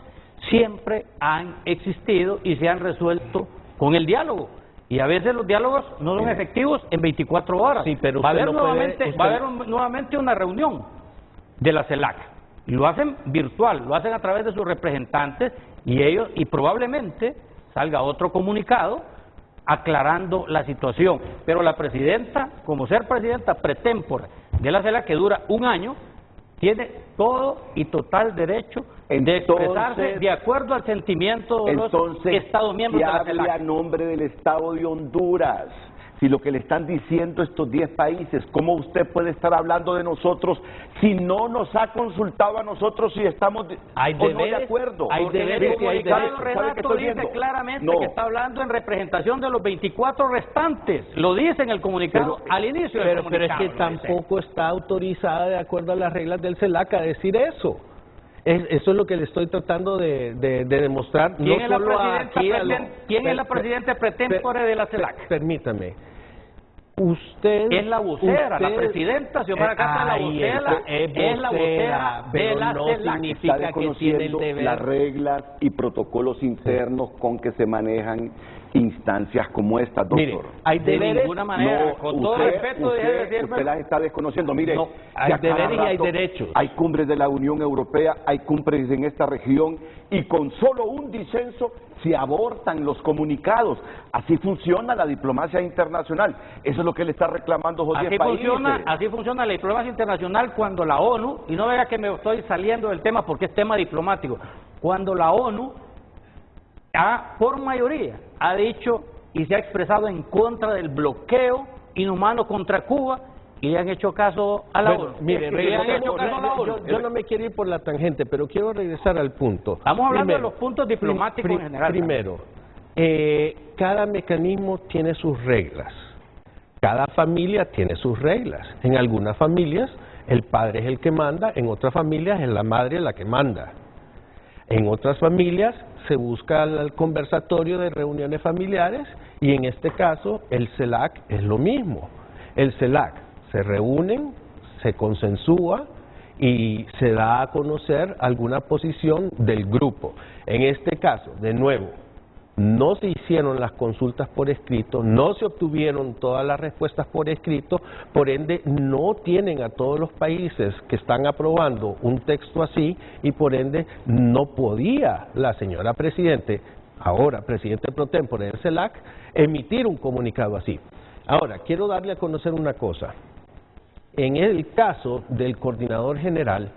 siempre han existido y se han resuelto con el diálogo. Y a veces los diálogos no son efectivos en 24 horas. Sí, pero va a haber, no nuevamente una reunión de la CELAC. Y lo hacen virtual, lo hacen a través de sus representantes y probablemente salga otro comunicado aclarando la situación. Pero la presidenta, como ser presidenta pretempore de la CELAC, que dura un año, tiene todo y total derecho de expresarse de acuerdo al sentimiento de los Estados miembros de la CELAC. Hable a nombre del Estado de Honduras. Si lo que le están diciendo estos 10 países, ¿cómo usted puede estar hablando de nosotros si no nos ha consultado a nosotros si estamos de acuerdo? Hay deberes y hay derechos. Renato dice claramente que está hablando en representación de los 24 restantes. Lo dice en el comunicado al inicio del comunicado. Pero es que tampoco está autorizada de acuerdo a las reglas del CELAC a decir eso. Eso es lo que le estoy tratando de demostrar. ¿Quién es la presidenta pretempore de la CELAC? Permítame. Usted es la vocera, la presidenta Xiomara Castro es la vocera de la CELAC. Significa que tiene el deber. Las reglas y protocolos internos con que se manejan instancias como esta, doctor. Mire, hay deberes, de ninguna manera, con todo respeto, usted las está desconociendo. Mire, hay deberes y hay derechos. Hay cumbres de la Unión Europea, hay cumbres en esta región y con solo un disenso se abortan los comunicados. Así funciona la diplomacia internacional. Eso es lo que le está reclamando José Países. Así funciona la diplomacia internacional cuando la ONU, y no vea que me estoy saliendo del tema porque es tema diplomático, cuando la ONU por mayoría ha dicho y se ha expresado en contra del bloqueo inhumano contra Cuba y le han hecho caso a la ONU. Mire, yo no me quiero ir por la tangente, pero quiero regresar al punto. Estamos hablando de los puntos diplomáticos en general. Primero, cada mecanismo tiene sus reglas. Cada familia tiene sus reglas. En algunas familias el padre es el que manda, en otras familias es la madre la que manda. En otras familias se busca el conversatorio de reuniones familiares y en este caso el CELAC es lo mismo. El CELAC se reúnen, se consensúa y se da a conocer alguna posición del grupo. En este caso, de nuevo, no se hicieron las consultas por escrito, no se obtuvieron todas las respuestas por escrito, por ende no tienen a todos los países que están aprobando un texto así y por ende no podía la señora presidente, ahora presidente pro tempore del CELAC, emitir un comunicado así. Ahora, quiero darle a conocer una cosa. En el caso del coordinador general,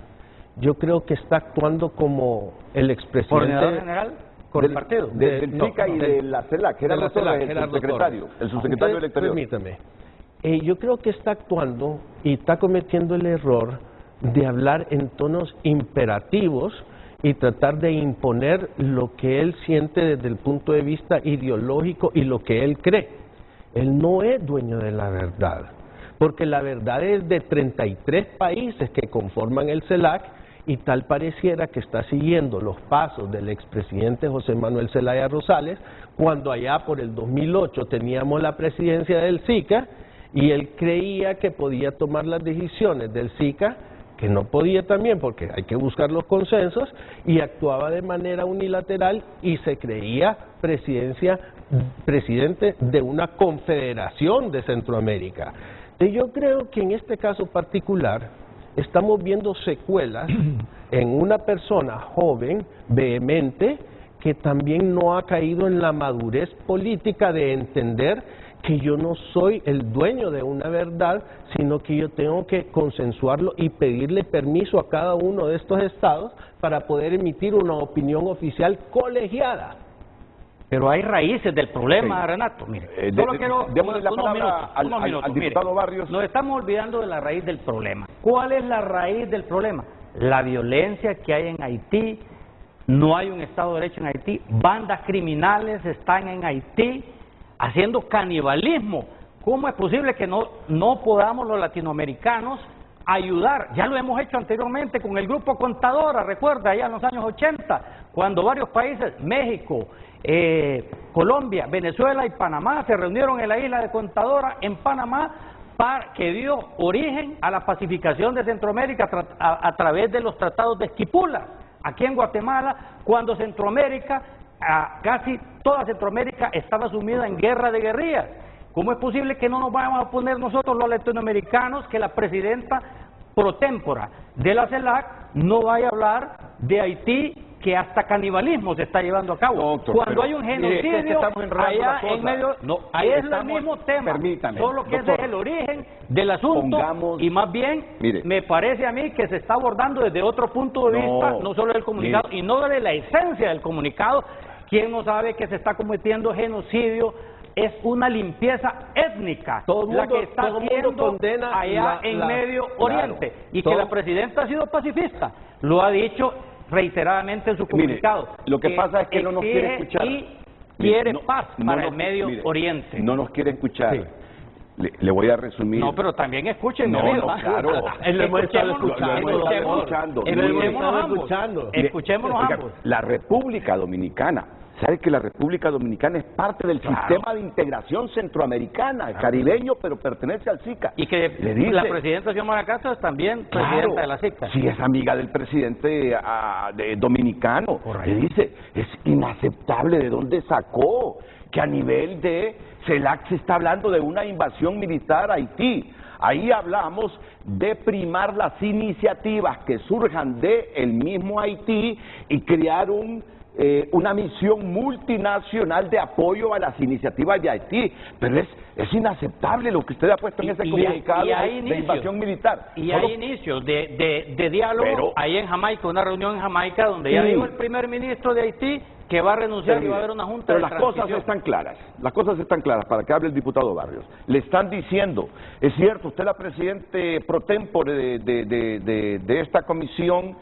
yo creo que está actuando como el expresidente... ¿Coordinador general? ¿Con el partido? Del SICA y de la CELAC, el subsecretario electoral. Permítame. Yo creo que está actuando y está cometiendo el error de hablar en tonos imperativos y tratar de imponer lo que él siente desde el punto de vista ideológico y lo que él cree. Él no es dueño de la verdad, porque la verdad es de 33 países que conforman el CELAC y tal pareciera que está siguiendo los pasos del expresidente José Manuel Zelaya Rosales, cuando allá por el 2008 teníamos la presidencia del SICA y él creía que podía tomar las decisiones del SICA, que no podía también porque hay que buscar los consensos, y actuaba de manera unilateral y se creía presidente de una confederación de Centroamérica. Y yo creo que en este caso particular estamos viendo secuelas en una persona joven, vehemente, que también no ha caído en la madurez política de entender que yo no soy el dueño de una verdad, sino que yo tengo que consensuarlo y pedirle permiso a cada uno de estos estados para poder emitir una opinión oficial colegiada. Pero hay raíces del problema, sí. Renato. Mire, solo quiero démosle la palabra al diputado mire, Barrios. Nos estamos olvidando de la raíz del problema. ¿Cuál es la raíz del problema? La violencia que hay en Haití, no hay un Estado de Derecho en Haití, bandas criminales están en Haití haciendo canibalismo. ¿Cómo es posible que no podamos los latinoamericanos ayudar? Ya lo hemos hecho anteriormente con el grupo Contadora, recuerda, allá en los años 80, cuando varios países, México, Colombia, Venezuela y Panamá se reunieron en la isla de Contadora en Panamá, que dio origen a la pacificación de Centroamérica a través de los tratados de Esquipula. Aquí en Guatemala, cuando Centroamérica casi toda Centroamérica estaba sumida en guerra de guerrillas. ¿Cómo es posible que no nos vayamos a poner nosotros los latinoamericanos que la presidenta pro tempore de la CELAC no vaya a hablar de Haití, que hasta canibalismo se está llevando a cabo? Doctor, cuando hay un genocidio allá en medio, ahí es el mismo tema, solo que ese es el origen del asunto, y más bien me parece a mí que se está abordando desde otro punto de vista, no solo del comunicado, y no de la esencia del comunicado. ¿Quién no sabe que se está cometiendo genocidio? Es una limpieza étnica la que está haciendo allá en Medio Oriente, y que la presidenta ha sido pacifista, lo ha dicho reiteradamente en su comunicado. Lo que pasa es que no nos quiere escuchar. Y quiere paz para el Medio Oriente. No nos quiere escuchar. Sí. Le voy a resumir. No, pero también escuchen. Claro. Escuchémonos ambos. La República Dominicana. ¿Sabe que la República Dominicana es parte del sistema de integración centroamericana, caribeño, pero pertenece al SICA? Y que la presidenta Xiomara Castro es también presidenta de la SICA. Sí, es amiga del presidente dominicano. Le dice, es inaceptable de dónde sacó que a nivel de CELAC se está hablando de una invasión militar a Haití. Ahí hablamos de primar las iniciativas que surjan del mismo Haití y crear una misión multinacional de apoyo a las iniciativas de Haití, pero es inaceptable lo que usted ha puesto en ese comunicado de invasión militar. Y hay inicios de diálogo ahí en Jamaica, una reunión en Jamaica donde ya dijo el primer ministro de Haití que va a renunciar y va a haber una junta pero de las cosas están claras para que hable el diputado Barrios. Le están diciendo, es cierto, usted es la presidente pro tempore de esta comisión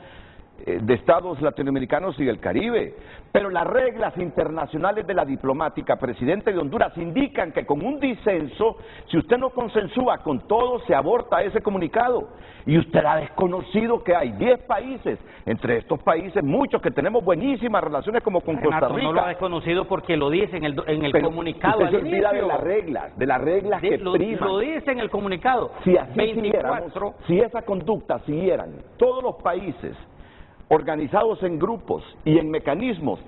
de estados latinoamericanos y del Caribe, pero las reglas internacionales de la diplomática, presidente de Honduras, indican que con un disenso, si usted no consensúa con todos, se aborta ese comunicado. Y usted ha desconocido que hay 10 países, entre estos países muchos que tenemos buenísimas relaciones como con Costa Rica. No lo ha desconocido porque lo dice en el comunicado. Usted se olvida de las reglas que priman. Lo dice en el comunicado. Si así si esa conducta siguieran todos los países organizados en grupos y en mecanismos,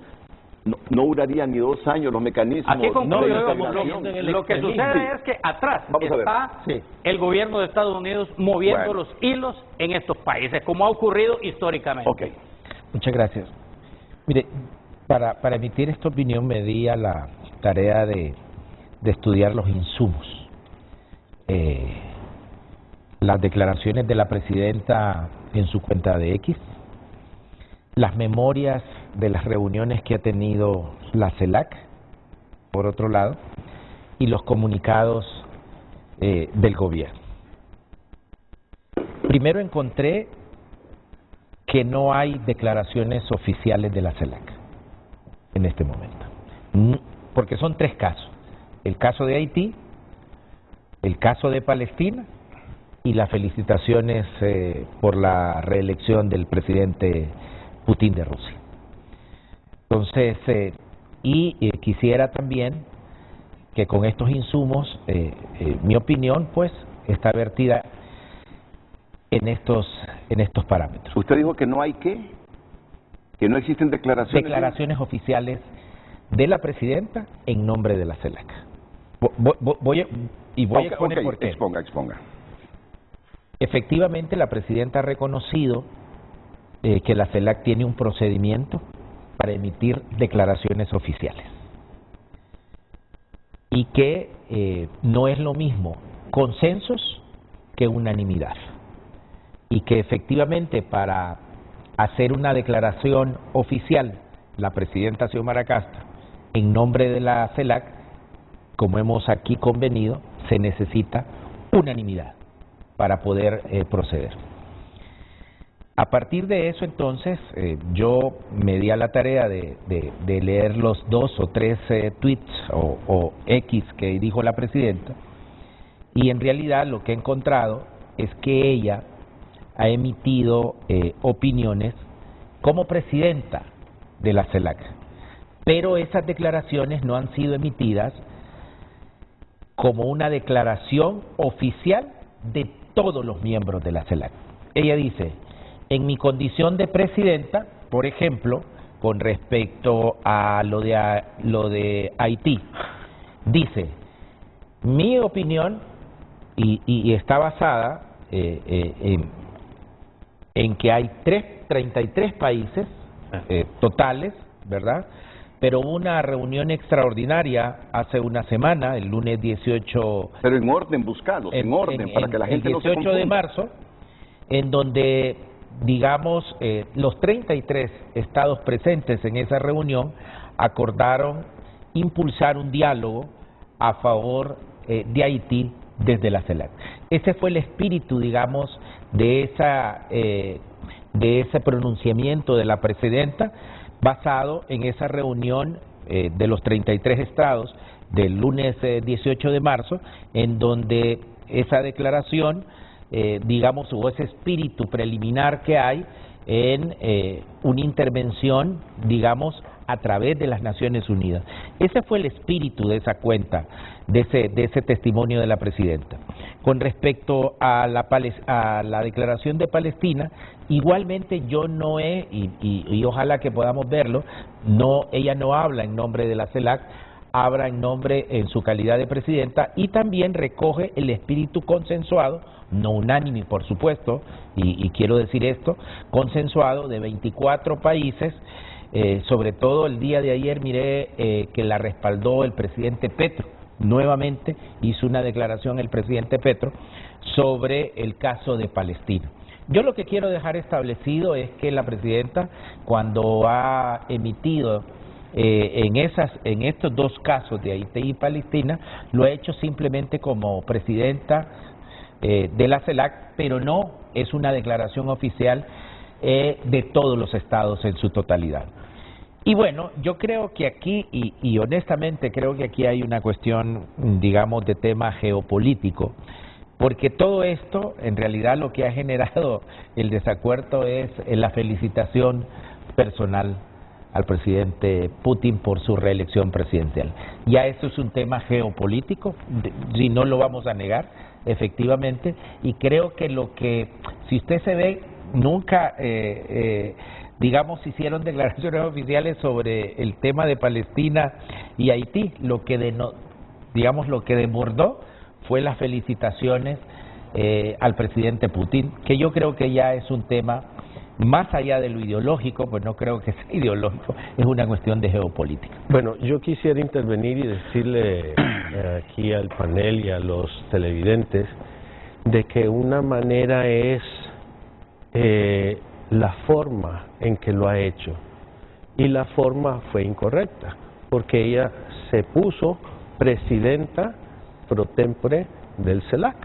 no durarían ni 2 años los mecanismos. Aquí lo que sucede es que atrás está el gobierno de Estados Unidos moviendo los hilos en estos países, como ha ocurrido históricamente. Muchas gracias. Mire, para emitir esta opinión me di a la tarea de estudiar los insumos. Las declaraciones de la presidenta en su cuenta de X, las memorias de las reuniones que ha tenido la CELAC, por otro lado, y los comunicados del gobierno. Primero encontré que no hay declaraciones oficiales de la CELAC en este momento, porque son 3 casos: el caso de Haití, el caso de Palestina y las felicitaciones por la reelección del presidente Putin de Rusia. Entonces, quisiera también que con estos insumos, mi opinión, pues, está vertida en estos parámetros. ¿Usted dijo que no hay qué? ¿Que no existen declaraciones? Declaraciones oficiales de la presidenta en nombre de la CELAC. Voy a exponer por qué. Exponga. Efectivamente, la presidenta ha reconocido que la CELAC tiene un procedimiento para emitir declaraciones oficiales y que no es lo mismo consensos que unanimidad, y que efectivamente para hacer una declaración oficial la presidenta Xiomara Castro en nombre de la CELAC, como hemos aquí convenido, se necesita unanimidad para poder proceder. A partir de eso, entonces, yo me di a la tarea de leer los 2 o 3 tweets o X que dijo la presidenta, y en realidad lo que he encontrado es que ella ha emitido opiniones como presidenta de la CELAC, pero esas declaraciones no han sido emitidas como una declaración oficial de todos los miembros de la CELAC. Ella dice: en mi condición de presidenta, por ejemplo, con respecto a lo de Haití. Dice, mi opinión, y está basada en que hay 33 países totales, ¿verdad? Pero hubo una reunión extraordinaria hace una semana, el lunes 18... Pero en orden, buscalos, en orden, para que la gente no se confunda. El 18 de marzo, en donde, digamos, los 33 estados presentes en esa reunión acordaron impulsar un diálogo a favor de Haití desde la CELAC. Ese fue el espíritu, digamos, de ese pronunciamiento de la presidenta, basado en esa reunión de los 33 estados del lunes 18 de marzo, en donde esa declaración, digamos, hubo ese espíritu preliminar que hay en una intervención, digamos, a través de las Naciones Unidas. Ese fue el espíritu de esa cuenta, de ese testimonio de la presidenta. Con respecto a la declaración de Palestina, igualmente yo no he, y ojalá que podamos verlo, ella no habla en nombre de la CELAC, habla en su calidad de presidenta, y también recoge el espíritu consensuado, no unánime por supuesto, y quiero decir esto, consensuado de 24 países. Sobre todo el día de ayer miré que la respaldó el presidente Petro. Nuevamente hizo una declaración el presidente Petro sobre el caso de Palestina. Yo lo que quiero dejar establecido es que la presidenta, cuando ha emitido en estos dos casos de Haití y Palestina, lo ha hecho simplemente como presidenta de la CELAC, pero no es una declaración oficial de todos los estados en su totalidad. Y bueno, yo creo que aquí, y honestamente creo que aquí hay una cuestión, digamos, de tema geopolítico, porque todo esto, en realidad lo que ha generado el desacuerdo es la felicitación personal al presidente Putin por su reelección presidencial. Ya eso es un tema geopolítico, si no lo vamos a negar, efectivamente, y creo que si usted se ve, nunca... digamos, hicieron declaraciones oficiales sobre el tema de Palestina y Haití. Lo que desbordó fue las felicitaciones al presidente Putin, que yo creo que ya es un tema más allá de lo ideológico, pues no creo que sea ideológico, es una cuestión de geopolítica. Bueno, yo quisiera intervenir y decirle aquí al panel y a los televidentes de que una manera es la forma en que lo ha hecho, y la forma fue incorrecta, porque ella se puso presidenta pro tempore del CELAC.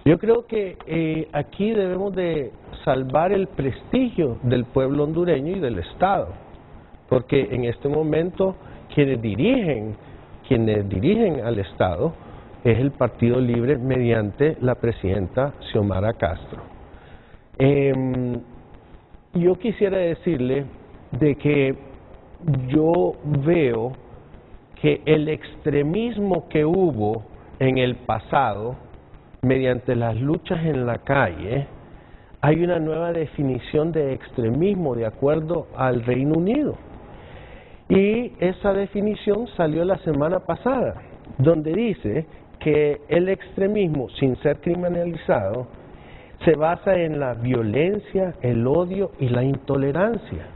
Yo creo que aquí debemos de salvar el prestigio del pueblo hondureño y del Estado, porque en este momento quienes dirigen al Estado es el Partido Libre mediante la presidenta Xiomara Castro. Yo quisiera decirle de que yo veo que el extremismo que hubo en el pasado, mediante las luchas en la calle, hay una nueva definición de extremismo de acuerdo al Reino Unido. Y esa definición salió la semana pasada, donde dice que el extremismo, sin ser criminalizado, se basa en la violencia, el odio y la intolerancia.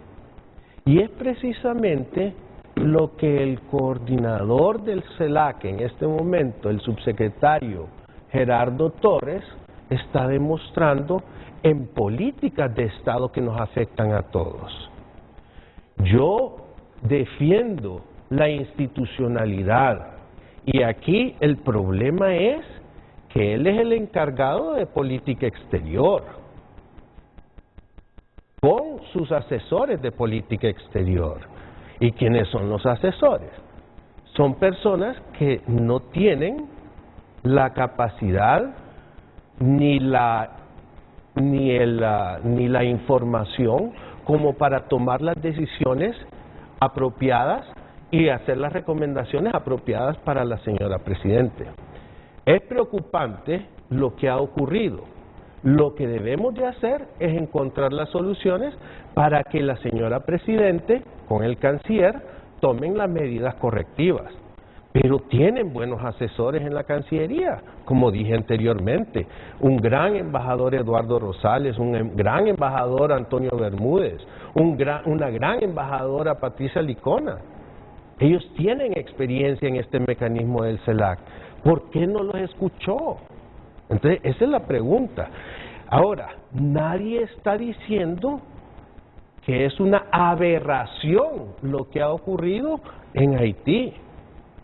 Y es precisamente lo que el coordinador del CELAC en este momento, el subsecretario Gerardo Torres, está demostrando en políticas de Estado que nos afectan a todos. Yo defiendo la institucionalidad, y aquí el problema es que él es el encargado de política exterior, con sus asesores de política exterior. ¿Y quiénes son los asesores? Son personas que no tienen la capacidad ni la información como para tomar las decisiones apropiadas y hacer las recomendaciones apropiadas para la señora Presidente. Es preocupante lo que ha ocurrido. Lo que debemos de hacer es encontrar las soluciones para que la señora Presidente, con el canciller, tomen las medidas correctivas. Pero tienen buenos asesores en la Cancillería, como dije anteriormente. Un gran embajador Eduardo Rosales, un gran embajador Antonio Bermúdez, una gran embajadora Patricia Licona. Ellos tienen experiencia en este mecanismo del CELAC. ¿Por qué no los escuchó? Entonces, esa es la pregunta. Ahora, nadie está diciendo que es una aberración lo que ha ocurrido en Haití.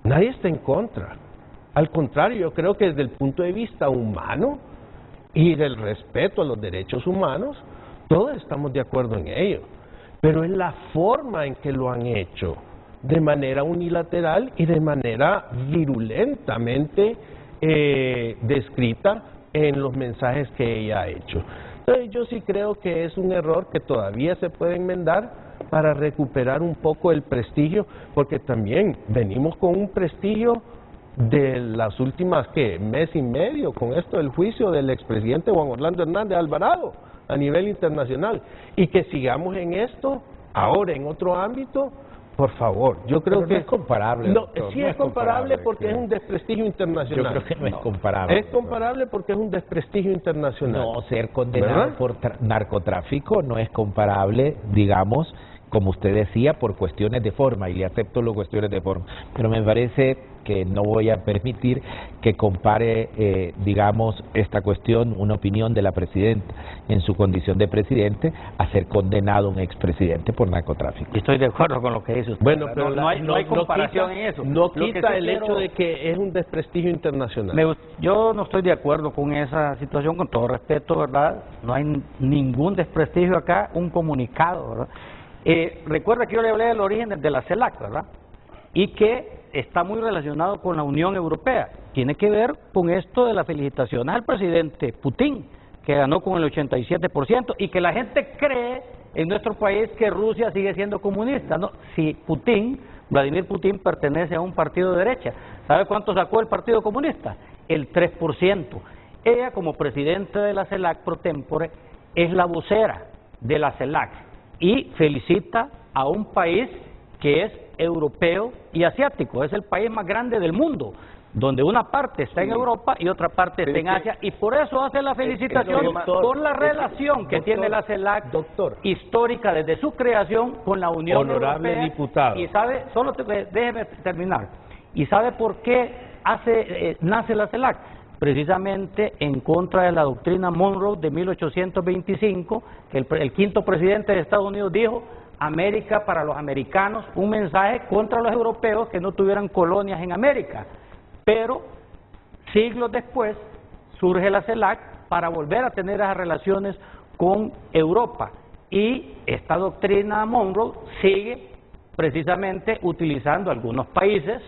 Nadie está en contra. Al contrario, yo creo que desde el punto de vista humano y del respeto a los derechos humanos, todos estamos de acuerdo en ello. Pero es la forma en que lo han hecho, de manera unilateral y de manera virulentamente descrita en los mensajes que ella ha hecho. Entonces yo sí creo que es un error que todavía se puede enmendar para recuperar un poco el prestigio, porque también venimos con un prestigio de las últimas, mes y medio, con esto del juicio del expresidente Juan Orlando Hernández Alvarado a nivel internacional, y que sigamos en esto, ahora en otro ámbito. Por favor, yo creo que... no es comparable, doctor, sí no es comparable porque es un desprestigio internacional. Yo creo que no es comparable. Es comparable porque es un desprestigio internacional. No, ser condenado por narcotráfico no es comparable, digamos, como usted decía, por cuestiones de forma, y le acepto las cuestiones de forma, pero me parece que no voy a permitir que compare, digamos, esta cuestión, una opinión de la presidenta en su condición de presidente, a ser condenado un expresidente por narcotráfico. Estoy de acuerdo con lo que dice usted. Bueno, pero no hay comparación en eso. No quita el hecho de que es un desprestigio internacional. Yo no estoy de acuerdo con esa situación, con todo respeto, ¿verdad? No hay ningún desprestigio acá, un comunicado, ¿verdad? Recuerda que yo le hablé del origen de la CELAC, ¿verdad? Y que está muy relacionado con la Unión Europea. Tiene que ver con esto de las felicitaciones al presidente Putin, que ganó con el 87%, y que la gente cree en nuestro país que Rusia sigue siendo comunista, ¿no? Si Vladimir Putin pertenece a un partido de derecha, ¿sabe cuánto sacó el Partido Comunista? El 3%. Ella, como presidenta de la CELAC pro tempore, es la vocera de la CELAC y felicita a un país que es europeo y asiático. Es el país más grande del mundo, donde una parte está en Europa y otra parte está en Asia, y por eso hace la felicitación por la relación que tiene la CELAC histórica desde su creación con la Unión Europea. Diputado. Y sabe, déjeme terminar, y sabe por qué nace la CELAC, precisamente en contra de la doctrina Monroe de 1825, que el quinto presidente de Estados Unidos dijo: América para los americanos, un mensaje contra los europeos que no tuvieran colonias en América. Pero siglos después surge la CELAC para volver a tener esas relaciones con Europa, y esta doctrina Monroe sigue precisamente utilizando algunos países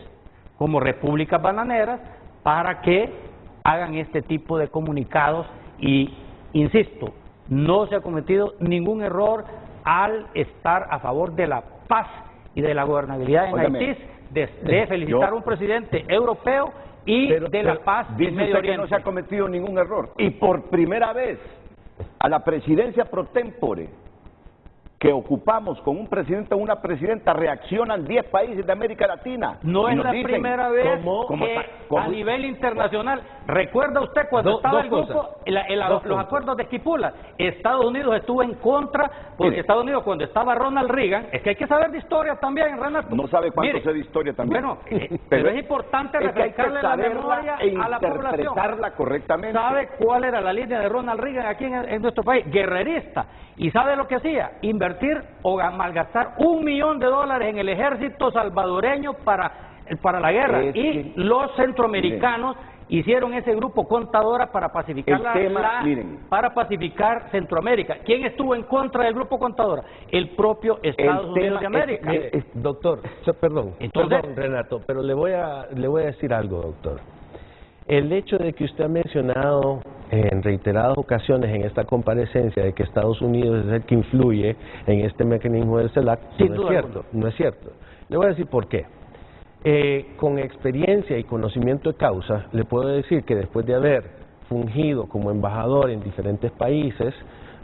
como repúblicas bananeras para que hagan este tipo de comunicados, y insisto, no se ha cometido ningún error al estar a favor de la paz y de la gobernabilidad en Haití, de felicitar a un presidente europeo y de la paz en Medio Oriente. Que no se ha cometido ningún error. Y por primera vez a la presidencia pro tempore que ocupamos con un presidente o una presidenta reaccionan 10 países de América Latina. No es la primera vez que a nivel internacional. ¿Recuerda usted cuando estaba el grupo, los acuerdos de Esquipula? Estados Unidos estuvo en contra, porque Estados Unidos, cuando estaba Ronald Reagan, es que hay que saber de historia también, Renato. No sabe cuánto sé de historia también. Bueno, pero es importante refrescarle la memoria a la población. Interpretarla correctamente. ¿Sabe cuál era la línea de Ronald Reagan aquí en nuestro país? Guerrerista. ¿Y sabe lo que hacía? Invertir o malgastar $1 millón en el ejército salvadoreño para la guerra. Y los centroamericanos hicieron ese grupo Contadora para pacificar para pacificar Centroamérica. ¿Quién estuvo en contra del grupo Contadora? El propio Estados Unidos de América. Doctor, perdón, Renato, pero le voy a decir algo, doctor. El hecho de que usted ha mencionado en reiteradas ocasiones en esta comparecencia de que Estados Unidos es el que influye en este mecanismo del CELAC, no es cierto. Le voy a decir por qué. Con experiencia y conocimiento de causa, le puedo decir que después de haber fungido como embajador en diferentes países,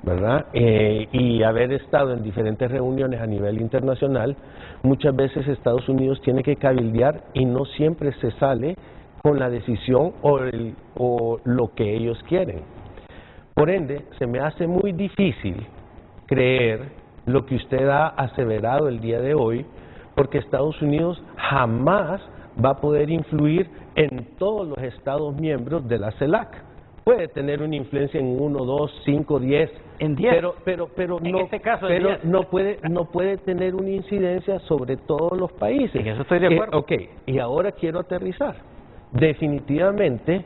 ¿verdad? Y haber estado en diferentes reuniones a nivel internacional, muchas veces Estados Unidos tiene que cabildear y no siempre se sale con la decisión o lo que ellos quieren. Por ende, se me hace muy difícil creer lo que usted ha aseverado el día de hoy, porque Estados Unidos jamás va a poder influir en todos los Estados miembros de la CELAC. Puede tener una influencia en 1, 2, 5, 10, en 10, pero en no, este caso pero 10. no puede tener una incidencia sobre todos los países. En eso estoy de acuerdo. Ok, y ahora quiero aterrizar. Definitivamente,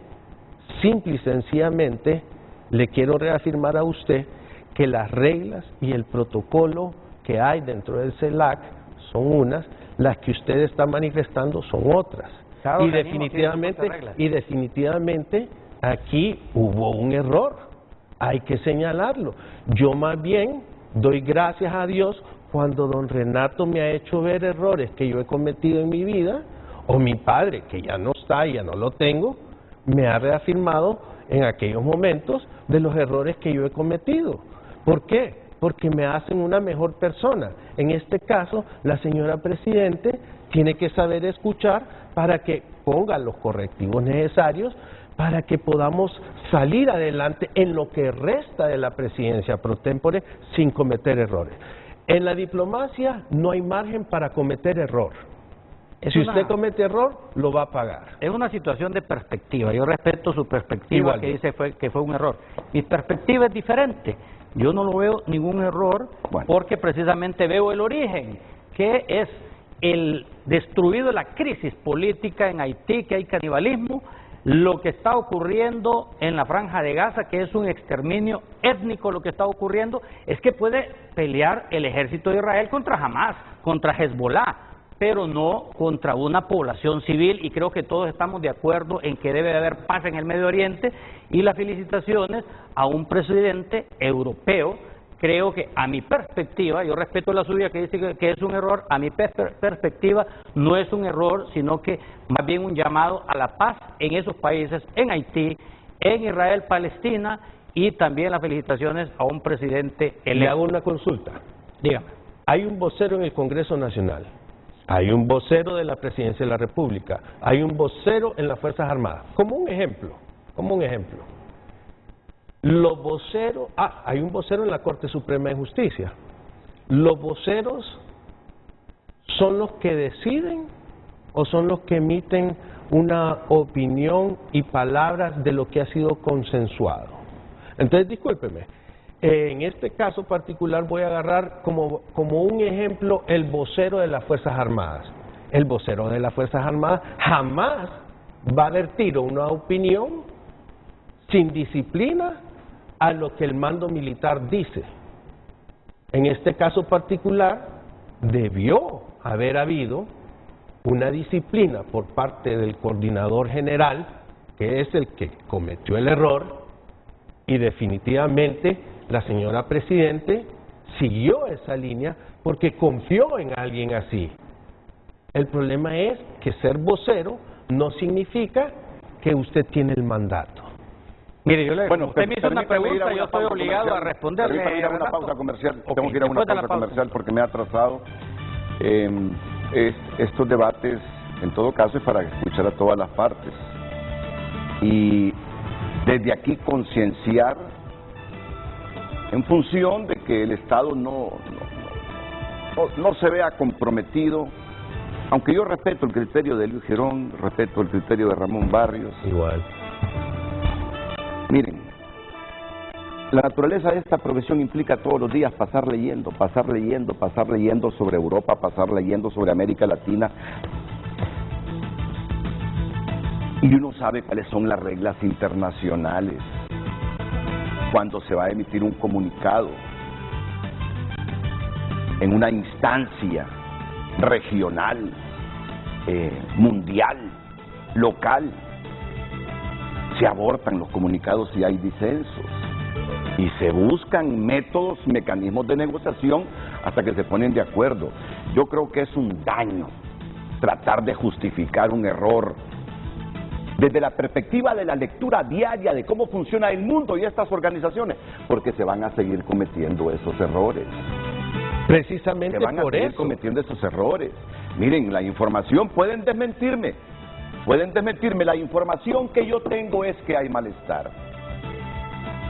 simple y sencillamente, le quiero reafirmar a usted que las reglas y el protocolo que hay dentro del CELAC son unas, las que usted está manifestando son otras. Y definitivamente aquí hubo un error, hay que señalarlo. Yo más bien doy gracias a Dios cuando don Renato me ha hecho ver errores que yo he cometido en mi vida, o mi padre, que ya no está, ya no lo tengo, me ha reafirmado en aquellos momentos de los errores que yo he cometido. ¿Por qué? Porque me hacen una mejor persona. En este caso, la señora Presidente tiene que saber escuchar para que ponga los correctivos necesarios para que podamos salir adelante en lo que resta de la presidencia pro tempore sin cometer errores. En la diplomacia no hay margen para cometer error. Si usted comete error, lo va a pagar. Es una situación de perspectiva. Yo respeto su perspectiva, igual que dice que fue un error. Mi perspectiva es diferente. Yo no lo veo ningún error, porque precisamente veo el origen, que es el destruido la crisis política en Haití, que hay canibalismo, lo que está ocurriendo en la Franja de Gaza, que es un exterminio étnico. Lo que está ocurriendo es que puede pelear el ejército de Israel contra Hamas, contra Hezbollah, pero no contra una población civil, y creo que todos estamos de acuerdo en que debe de haber paz en el Medio Oriente, y las felicitaciones a un presidente europeo. Creo que a mi perspectiva, yo respeto la suya que dice que es un error, a mi perspectiva no es un error, sino que más bien un llamado a la paz en esos países, en Haití, en Israel, Palestina, y también las felicitaciones a un presidente electo. Le hago una consulta. Dígame. Hay un vocero en el Congreso Nacional, hay un vocero de la Presidencia de la República, hay un vocero en las Fuerzas Armadas. Como un ejemplo. Los voceros, hay un vocero en la Corte Suprema de Justicia. ¿Los voceros son los que deciden o son los que emiten una opinión y palabras de lo que ha sido consensuado? Entonces, discúlpeme, en este caso particular voy a agarrar como un ejemplo el vocero de las Fuerzas Armadas. El vocero de las Fuerzas Armadas jamás va a vertir una opinión sin disciplina a lo que el mando militar dice. En este caso particular, debió haber habido una disciplina por parte del coordinador general, que es el que cometió el error, y definitivamente la señora Presidente siguió esa línea porque confió en alguien así. El problema es que ser vocero no significa que usted tiene el mandato. Mire, usted me hizo una pregunta, yo estoy obligado a responderle. Permítame ir a una pausa comercial. Tengo que ir a una pausa comercial porque me ha atrasado. Estos debates, en todo caso, es para escuchar a todas las partes. Y desde aquí concienciar en función de que el Estado no se vea comprometido, aunque yo respeto el criterio de Luis Girón, respeto el criterio de Ramón Barrios. Igual. Miren, la naturaleza de esta profesión implica todos los días pasar leyendo sobre Europa, pasar leyendo sobre América Latina. Y uno sabe cuáles son las reglas internacionales cuando se va a emitir un comunicado en una instancia regional, mundial, local. Se abortan los comunicados si hay disensos y se buscan métodos, mecanismos de negociación hasta que se ponen de acuerdo. Yo creo que es un daño tratar de justificar un error desde la perspectiva de la lectura diaria de cómo funciona el mundo y estas organizaciones, porque se van a seguir cometiendo esos errores. Precisamente se van a seguir cometiendo esos errores. Miren, la información, pueden desmentirme, la información que yo tengo es que hay malestar.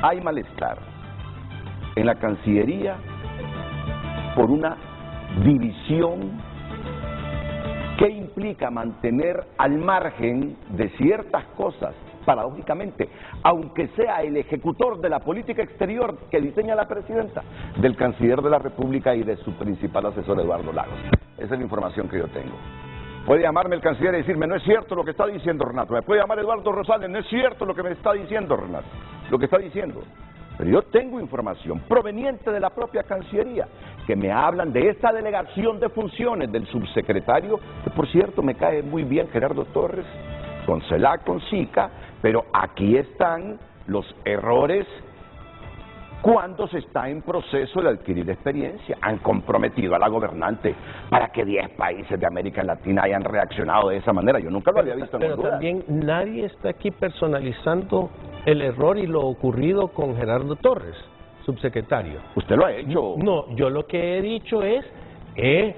Hay malestar en la Cancillería por una división que implica mantener al margen de ciertas cosas, paradójicamente, aunque sea el ejecutor de la política exterior que diseña la presidenta, del canciller de la República y de su principal asesor Eduardo Lagos. Esa es la información que yo tengo. Puede llamarme el canciller y decirme, no es cierto lo que está diciendo Renato. Me puede llamar Eduardo Rosales, no es cierto lo que me está diciendo Renato, lo que está diciendo. Pero yo tengo información proveniente de la propia Cancillería que me hablan de esta delegación de funciones del subsecretario, que por cierto me cae muy bien Gerardo Torres, con CELAC, con SICA, pero aquí están los errores cuando se está en proceso de adquirir experiencia. Han comprometido a la gobernante para que 10 países de América Latina hayan reaccionado de esa manera. Yo nunca lo había visto en Honduras. Pero también nadie está aquí personalizando el error y lo ocurrido con Gerardo Torres, subsecretario. ¿Usted lo ha hecho? No, yo lo que he dicho es, he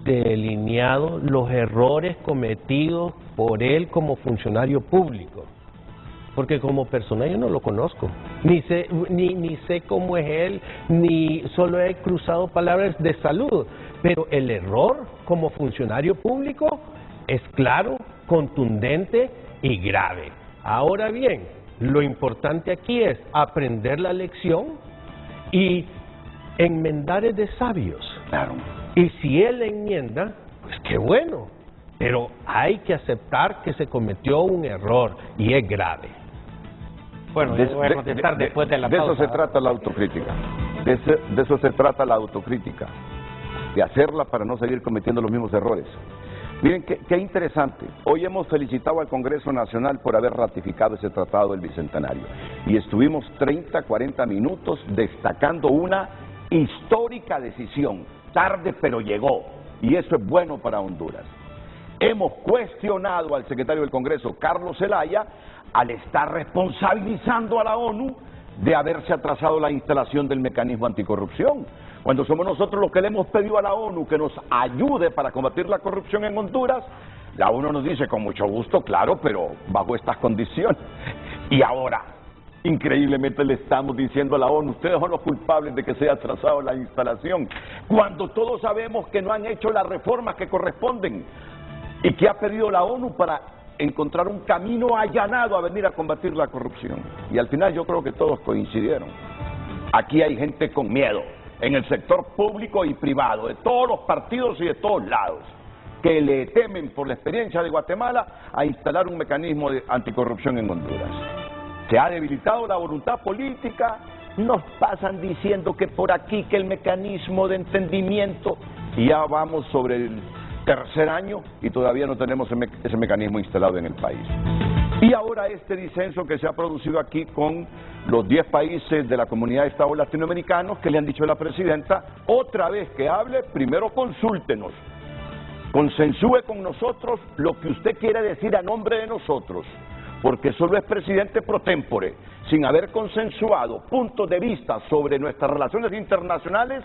delineado los errores cometidos por él como funcionario público. Porque como persona yo no lo conozco, ni sé cómo es él, ni solo he cruzado palabras de salud, pero el error como funcionario público es claro, contundente y grave. Ahora bien, lo importante aquí es aprender la lección y enmendar es de sabios. Claro. Y si él enmienda, pues qué bueno, pero hay que aceptar que se cometió un error y es grave. Bueno, yo voy a contestar después de la pausa. De eso se trata la autocrítica. De eso se trata la autocrítica. De hacerla para no seguir cometiendo los mismos errores. Miren, qué interesante. Hoy hemos felicitado al Congreso Nacional por haber ratificado ese tratado del Bicentenario. Y estuvimos 30, 40 minutos destacando una histórica decisión. Tarde, pero llegó. Y eso es bueno para Honduras. Hemos cuestionado al secretario del Congreso, Carlos Zelaya, al estar responsabilizando a la ONU de haberse atrasado la instalación del mecanismo anticorrupción. Cuando somos nosotros los que le hemos pedido a la ONU que nos ayude para combatir la corrupción en Honduras, la ONU nos dice con mucho gusto, claro, pero bajo estas condiciones. Y ahora, increíblemente le estamos diciendo a la ONU, ustedes son los culpables de que se haya atrasado la instalación, cuando todos sabemos que no han hecho las reformas que corresponden. ¿Y qué ha pedido la ONU para encontrar un camino allanado a venir a combatir la corrupción? Y al final yo creo que todos coincidieron. Aquí hay gente con miedo, en el sector público y privado, de todos los partidos y de todos lados, que le temen por la experiencia de Guatemala a instalar un mecanismo de anticorrupción en Honduras. Se ha debilitado la voluntad política, nos pasan diciendo que por aquí, que el mecanismo de entendimiento, y ya vamos sobre el tercer año y todavía no tenemos ese mecanismo instalado en el país. Y ahora este disenso que se ha producido aquí con los 10 países de la comunidad de estados latinoamericanos que le han dicho a la presidenta, otra vez que hable, primero consúltenos, consensúe con nosotros lo que usted quiere decir a nombre de nosotros, porque solo es presidente pro tempore, sin haber consensuado puntos de vista sobre nuestras relaciones internacionales,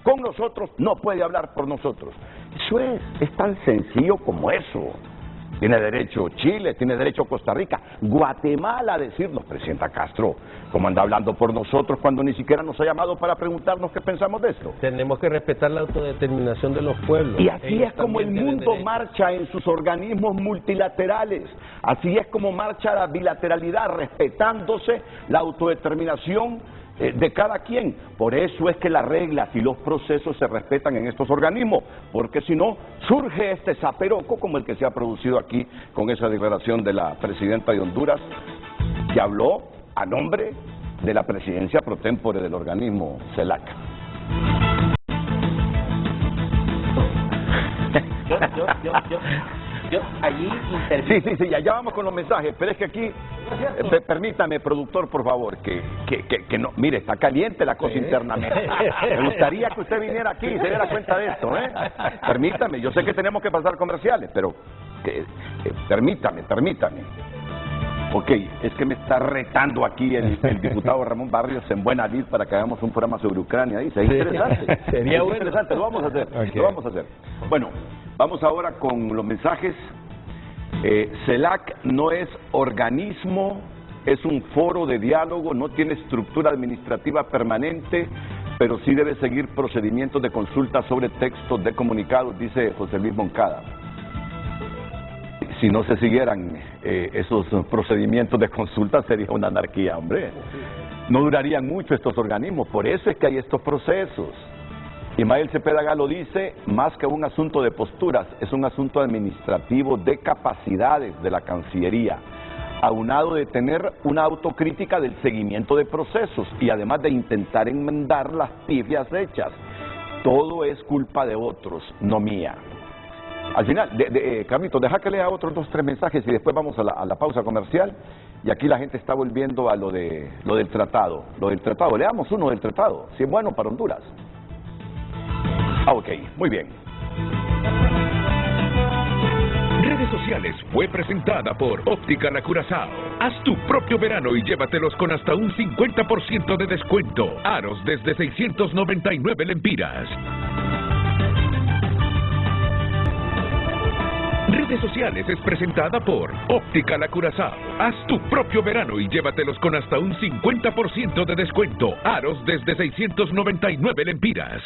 con nosotros no puede hablar por nosotros. Eso es tan sencillo como eso. Tiene derecho Chile, tiene derecho Costa Rica, Guatemala a decirnos, presidenta Castro, ¿cómo anda hablando por nosotros cuando ni siquiera nos ha llamado para preguntarnos qué pensamos de esto? Tenemos que respetar la autodeterminación de los pueblos. Y así es como el mundo marcha en sus organismos multilaterales, así es como marcha la bilateralidad, respetándose la autodeterminación de cada quien. Por eso es que las reglas y los procesos se respetan en estos organismos, porque si no, surge este zaperoco como el que se ha producido aquí con esa declaración de la presidenta de Honduras, que habló a nombre de la presidencia pro tempore del organismo CELAC. Yo allí Sí, ya vamos con los mensajes, pero es que aquí, permítame, productor, por favor, que no, mire, está caliente la cosa internamente. Me gustaría que usted viniera aquí y se diera cuenta de esto, ¿eh? Permítame, yo sé que tenemos que pasar comerciales, pero permítame. Ok, es que me está retando aquí el diputado Ramón Barrios en buena lid para que hagamos un programa sobre Ucrania. Dice, es interesante. Sería bueno. Interesante, lo vamos a hacer. Okay. Lo vamos a hacer. Bueno, vamos ahora con los mensajes. CELAC no es organismo, es un foro de diálogo, no tiene estructura administrativa permanente, pero sí debe seguir procedimientos de consulta sobre textos de comunicados, dice José Luis Moncada. Si no se siguieran esos procedimientos de consulta sería una anarquía, hombre. No durarían mucho estos organismos, por eso es que hay estos procesos. Ismael Cepeda Galo dice, más que un asunto de posturas, es un asunto administrativo de capacidades de la Cancillería, aunado de tener una autocrítica del seguimiento de procesos y además de intentar enmendar las pifias hechas. Todo es culpa de otros, no mía. Al final, Carlitos, deja que lea otros 2 o 3 mensajes y después vamos a la pausa comercial. Y aquí la gente está volviendo a lo del tratado. Leamos uno del tratado, si es bueno para Honduras. Ok, muy bien. Redes Sociales fue presentada por Óptica La Curazao. Haz tu propio verano y llévatelos con hasta un 50% de descuento. Aros desde 699 lempiras. Redes Sociales es presentada por Óptica La Curazao. Haz tu propio verano y llévatelos con hasta un 50% de descuento. Aros desde 699 lempiras.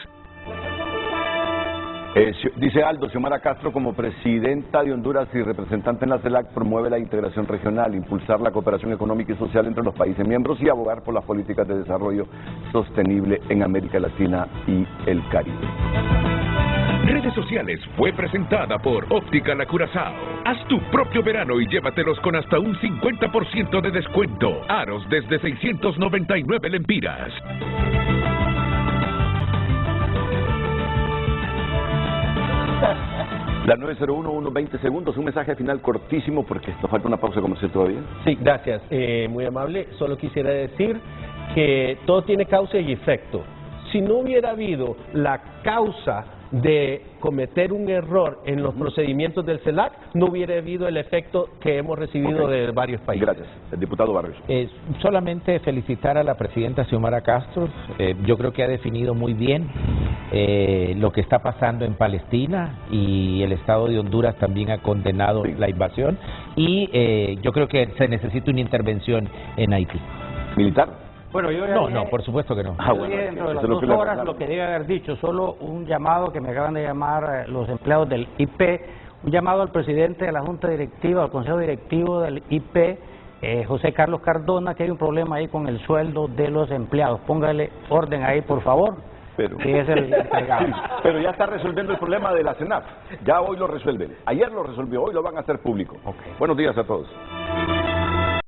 Dice Aldo, Xiomara Castro como presidenta de Honduras y representante en la CELAC promueve la integración regional, impulsar la cooperación económica y social entre los países miembros y abogar por las políticas de desarrollo sostenible en América Latina y el Caribe. Redes Sociales fue presentada por Óptica La Curazao. Haz tu propio verano y llévatelos con hasta un 50% de descuento. Aros desde 699 lempiras. La 901, unos 20 segundos, un mensaje final cortísimo porque nos falta una pausa comercial todavía. Sí, gracias, muy amable. Solo quisiera decir que todo tiene causa y efecto. Si no hubiera habido la causa de cometer un error en los procedimientos del CELAC, no hubiera habido el efecto que hemos recibido de varios países. Gracias. El diputado Barrios. Solamente felicitar a la presidenta Xiomara Castro. Yo creo que ha definido muy bien lo que está pasando en Palestina y el Estado de Honduras también ha condenado la invasión y yo creo que se necesita una intervención en Haití. ¿Militar? Bueno, yo no, por supuesto que no. Dentro de las 2 horas lo que debe haber dicho, solo un llamado que me acaban de llamar los empleados del IP, un llamado al presidente de la Junta Directiva, al Consejo Directivo del IP, José Carlos Cardona, que hay un problema ahí con el sueldo de los empleados. Póngale orden ahí, por favor. Que es el encargado. Pero ya está resolviendo el problema de la CENAF. Ya hoy lo resuelven. Ayer lo resolvió, hoy lo van a hacer público. Buenos días a todos.